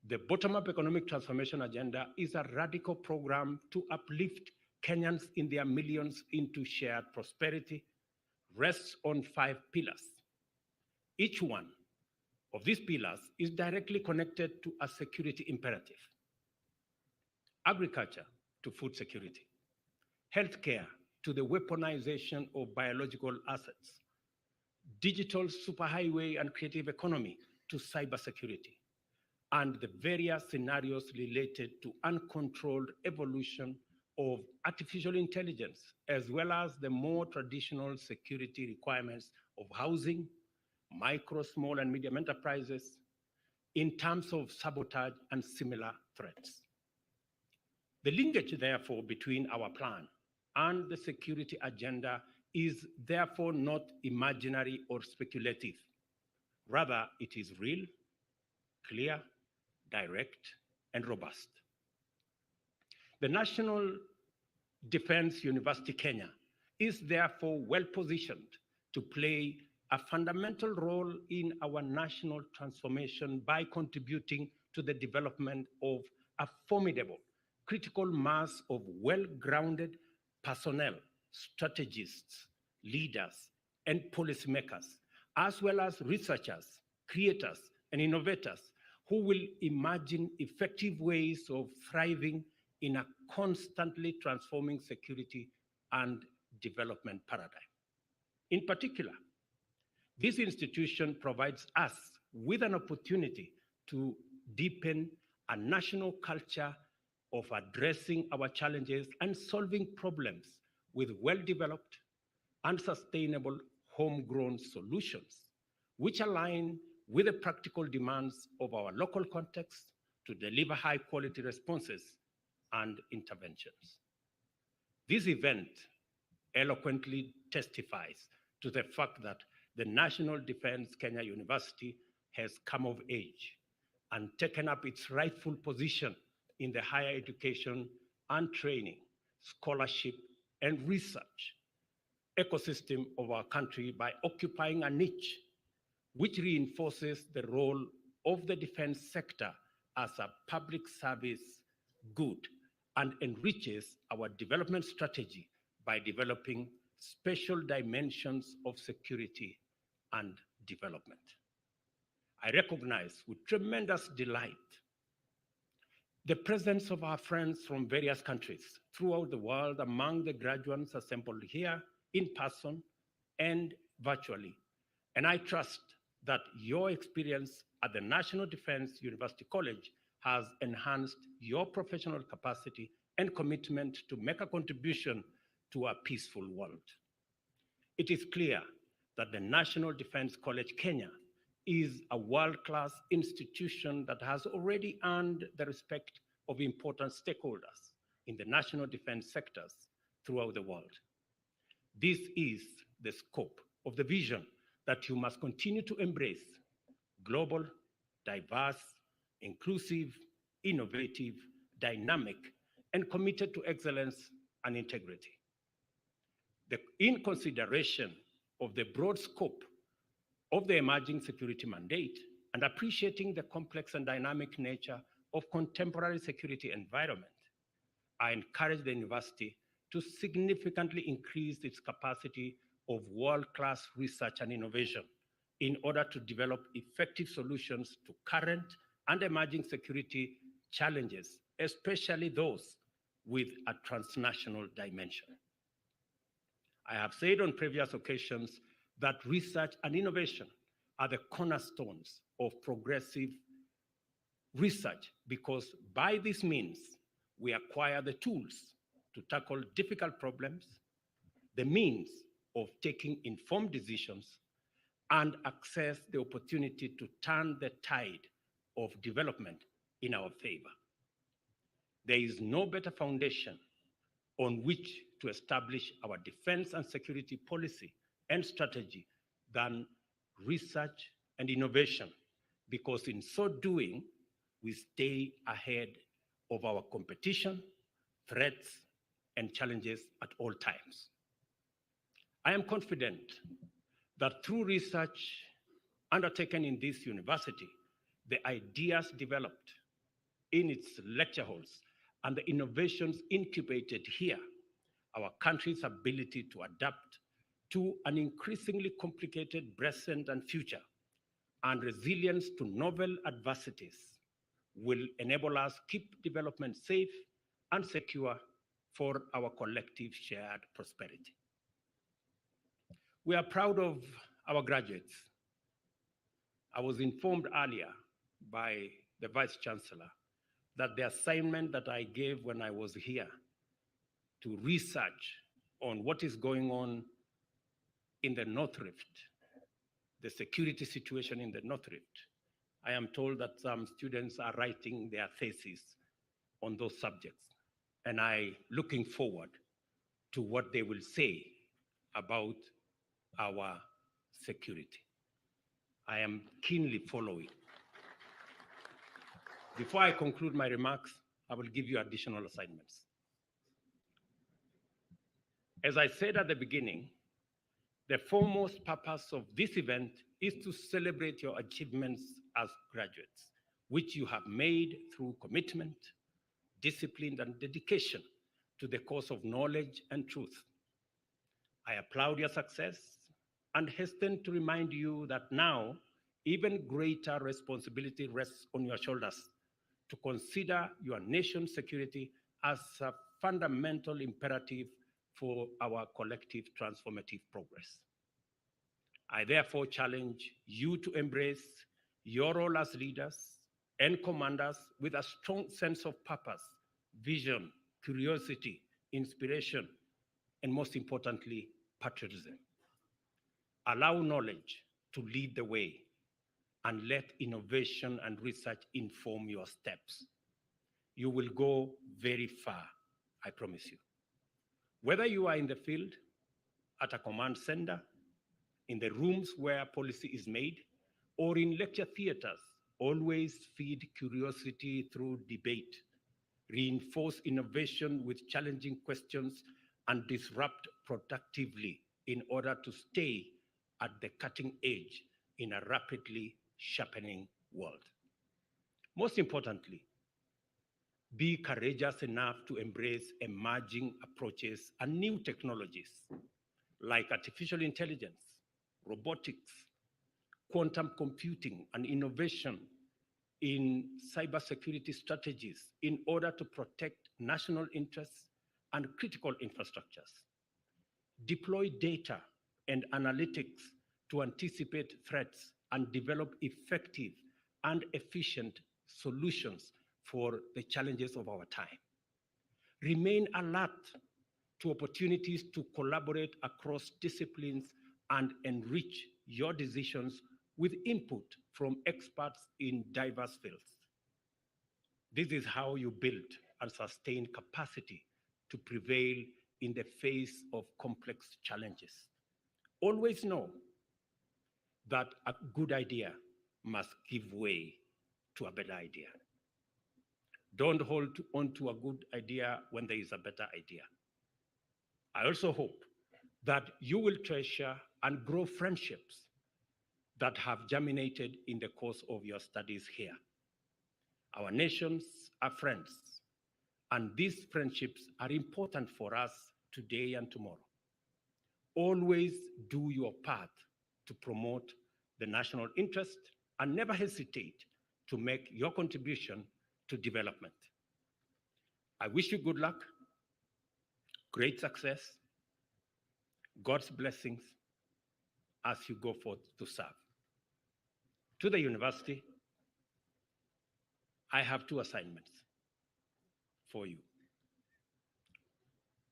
The bottom-up economic transformation agenda is a radical program to uplift Kenyans in their millions into shared prosperity, rests on 5 pillars. Each one of these pillars is directly connected to a security imperative. Agriculture to food security, healthcare to the weaponization of biological assets, digital superhighway and creative economy to cybersecurity, and the various scenarios related to uncontrolled evolution of artificial intelligence, as well as the more traditional security requirements of housing, micro, small, and medium enterprises in terms of sabotage and similar threats. The linkage, therefore, between our plan and the security agenda is therefore not imaginary or speculative. Rather, it is real, clear, direct, and robust. The National Defense University Kenya is therefore well positioned to play a fundamental role in our national transformation by contributing to the development of a formidable critical mass of well-grounded personnel, strategists, leaders, and policymakers, as well as researchers, creators, and innovators who will imagine effective ways of thriving in a constantly transforming security and development paradigm. In particular, this institution provides us with an opportunity to deepen a national culture of addressing our challenges and solving problems with well-developed and sustainable homegrown solutions, which align with the practical demands of our local context to deliver high-quality responses and interventions. This event eloquently testifies to the fact that the National Defense Kenya University has come of age and taken up its rightful position in the higher education and training, scholarship, and research ecosystem of our country by occupying a niche which reinforces the role of the defense sector as a public service good and enriches our development strategy by developing special dimensions of security and development. I recognize with tremendous delight the presence of our friends from various countries throughout the world among the graduates assembled here in person and virtually. And I trust that your experience at the National Defense University College has enhanced your professional capacity and commitment to make a contribution to a peaceful world. It is clear that the National Defense College Kenya is a world-class institution that has already earned the respect of important stakeholders in the national defense sectors throughout the world. This is the scope of the vision that you must continue to embrace: global, diverse, inclusive, innovative, dynamic, and committed to excellence and integrity. In consideration of the broad scope of the emerging security mandate and appreciating the complex and dynamic nature of contemporary security environment, I encourage the university to significantly increase its capacity of world-class research and innovation in order to develop effective solutions to current and emerging security challenges, especially those with a transnational dimension. I have said on previous occasions that research and innovation are the cornerstones of progressive research, because by this means, we acquire the tools to tackle difficult problems, the means of taking informed decisions, and access the opportunity to turn the tide of development in our favor. There is no better foundation on which to establish our defense and security policy and strategy than research and innovation, because in so doing, we stay ahead of our competition, threats, and challenges at all times. I am confident that through research undertaken in this university, the ideas developed in its lecture halls and the innovations incubated here, our country's ability to adapt to an increasingly complicated present and future, and resilience to novel adversities will enable us keep development safe and secure for our collective shared prosperity. We are proud of our graduates. I was informed earlier by the Vice Chancellor that the assignment that I gave when I was here to research on what is going on in the North Rift, the security situation in the North Rift. I am told that some students are writing their theses on those subjects, and I'm looking forward to what they will say about our security. I am keenly following. Before I conclude my remarks, I will give you additional assignments. As I said at the beginning, the foremost purpose of this event is to celebrate your achievements as graduates, which you have made through commitment, discipline, and dedication to the cause of knowledge and truth. I applaud your success and hasten to remind you that now even greater responsibility rests on your shoulders to consider your nation's security as a fundamental imperative for our collective transformative progress. I therefore challenge you to embrace your role as leaders and commanders with a strong sense of purpose, vision, curiosity, inspiration, and most importantly, patriotism. Allow knowledge to lead the way and let innovation and research inform your steps. You will go very far, I promise you. Whether you are in the field, at a command center, in the rooms where policy is made, or in lecture theaters, always feed curiosity through debate, reinforce innovation with challenging questions, and disrupt productively in order to stay at the cutting edge in a rapidly sharpening world. Most importantly, be courageous enough to embrace emerging approaches and new technologies like artificial intelligence, robotics, quantum computing, and innovation in cybersecurity strategies in order to protect national interests and critical infrastructures. Deploy data and analytics to anticipate threats and develop effective and efficient solutions for the challenges of our time. Remain alert to opportunities to collaborate across disciplines and enrich your decisions with input from experts in diverse fields. This is how you build and sustain capacity to prevail in the face of complex challenges. Always know that a good idea must give way to a better idea. Don't hold on to a good idea when there is a better idea. I also hope that you will treasure and grow friendships that have germinated in the course of your studies here. Our nations are friends, and these friendships are important for us today and tomorrow. Always do your part to promote the national interest and never hesitate to make your contribution to development. I wish you good luck, great success, God's blessings as you go forth to serve. To the university, I have two assignments for you.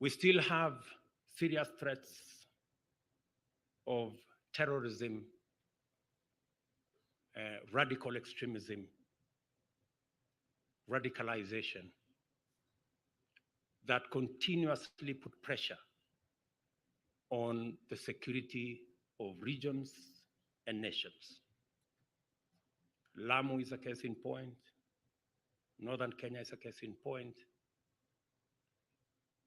We still have serious threats of terrorism, radical extremism, radicalization that continuously put pressure on the security of regions and nations. Lamu is a case in point. Northern Kenya is a case in point.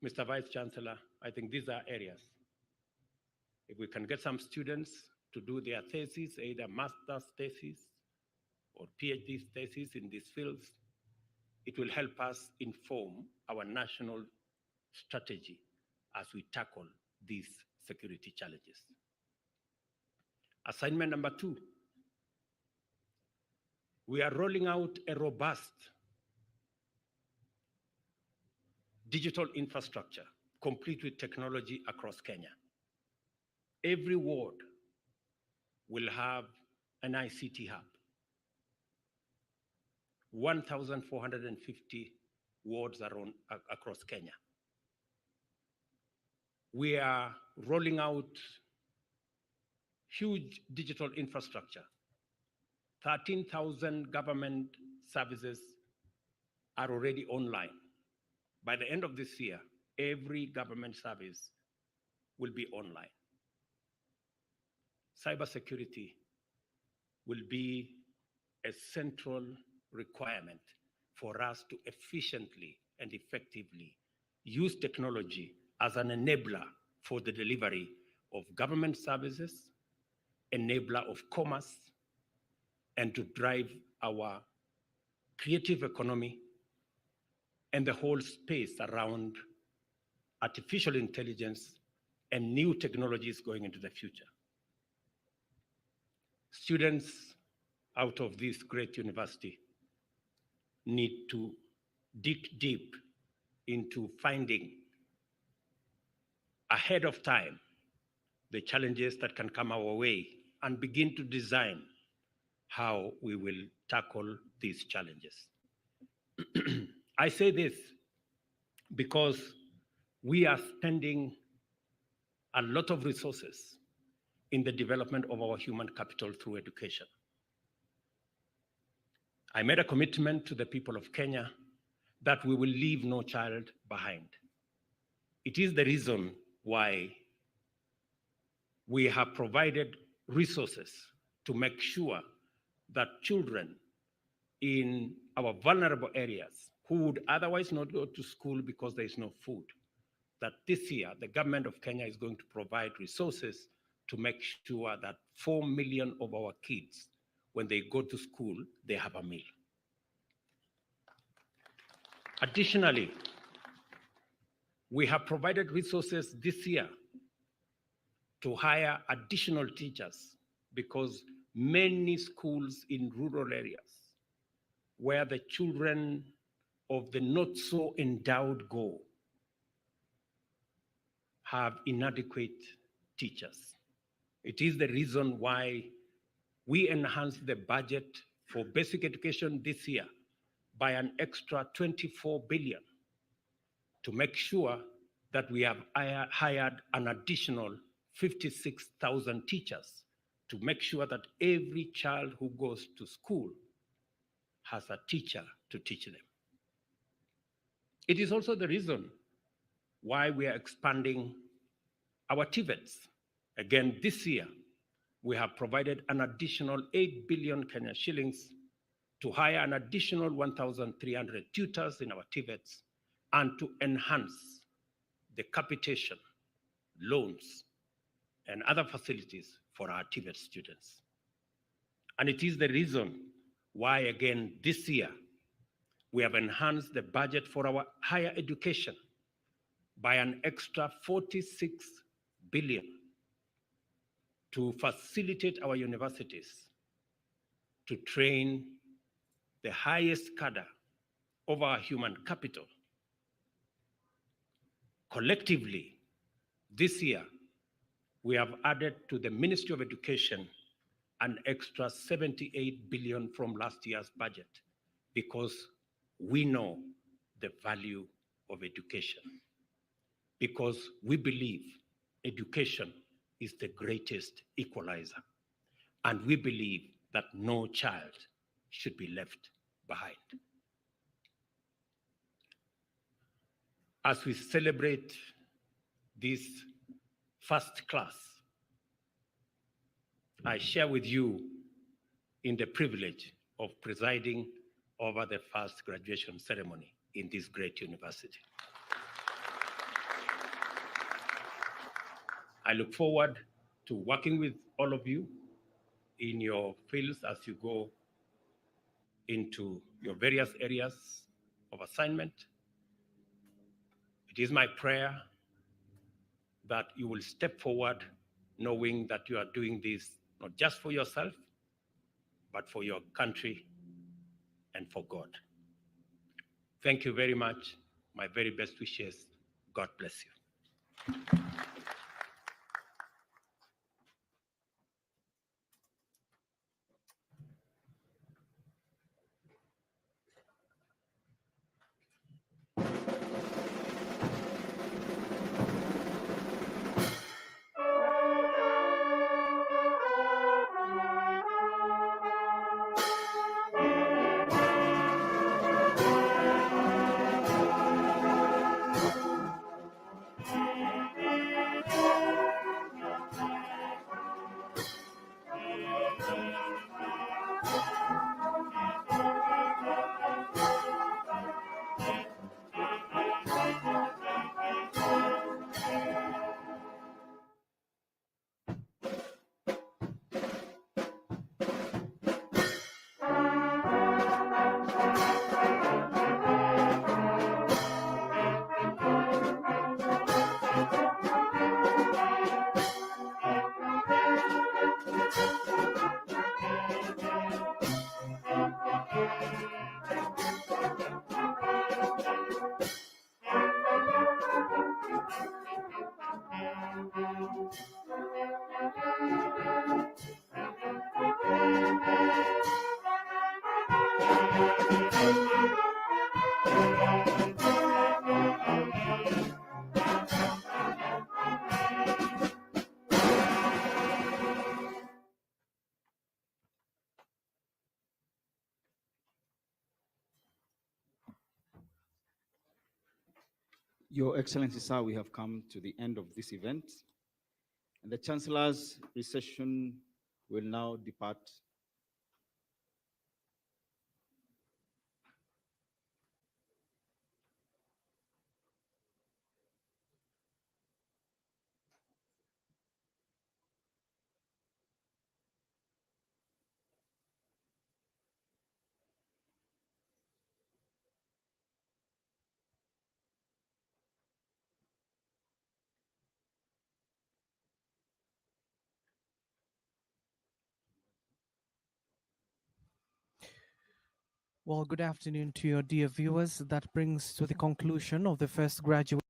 Mr. Vice Chancellor, I think these are areas. If we can get some students to do their thesis, either master's thesis or PhD thesis in these fields, it will help us inform our national strategy as we tackle these security challenges. Assignment number 2, we are rolling out a robust digital infrastructure, complete with technology across Kenya. Every ward will have an ICT hub. 1,450 wards are across Kenya. We are rolling out huge digital infrastructure. 13,000 government services are already online. By the end of this year, every government service will be online. Cybersecurity will be a central requirement for us to efficiently and effectively use technology as an enabler for the delivery of government services, enabler of commerce, and to drive our creative economy and the whole space around artificial intelligence and new technologies going into the future. Students out of this great university need to dig deep into finding ahead of time the challenges that can come our way and begin to design how we will tackle these challenges. I say this because we are spending a lot of resources in the development of our human capital through education. I made a commitment to the people of Kenya that we will leave no child behind. It is the reason why we have provided resources to make sure that children in our vulnerable areas who would otherwise not go to school because there is no food, that this year the government of Kenya is going to provide resources to make sure that 4 million of our kids, when they go to school, they have a meal. Additionally, we have provided resources this year to hire additional teachers because many schools in rural areas where the children of the not so endowed go have inadequate teachers. It is the reason why we enhanced the budget for basic education this year by an extra 24 billion to make sure that we have hired an additional 56,000 teachers to make sure that every child who goes to school has a teacher to teach them. It is also the reason why we are expanding our TVETs. Again, this year, we have provided an additional 8 billion Kenya shillings to hire an additional 1,300 tutors in our TVETs and to enhance the capitation, loans, and other facilities for our TVET students. And it is the reason why, again, this year, we have enhanced the budget for our higher education by an extra 46 billion to facilitate our universities to train the highest cadre of our human capital. Collectively, this year, we have added to the Ministry of Education an extra 78 billion from last year's budget because we know the value of education, because we believe education is the greatest equalizer, and we believe that no child should be left behind. As we celebrate this first class, I share with you in the privilege of presiding over the first graduation ceremony in this great university. I look forward to working with all of you in your fields as you go into your various areas of assignment. It is my prayer that you will step forward knowing that you are doing this not just for yourself, but for your country and for God. Thank you very much. My very best wishes. God bless you. Your Excellency, sir, we have come to the end of this event, and the Chancellor's recession will now depart. Well, good afternoon to your dear viewers. That brings to the conclusion of the first graduate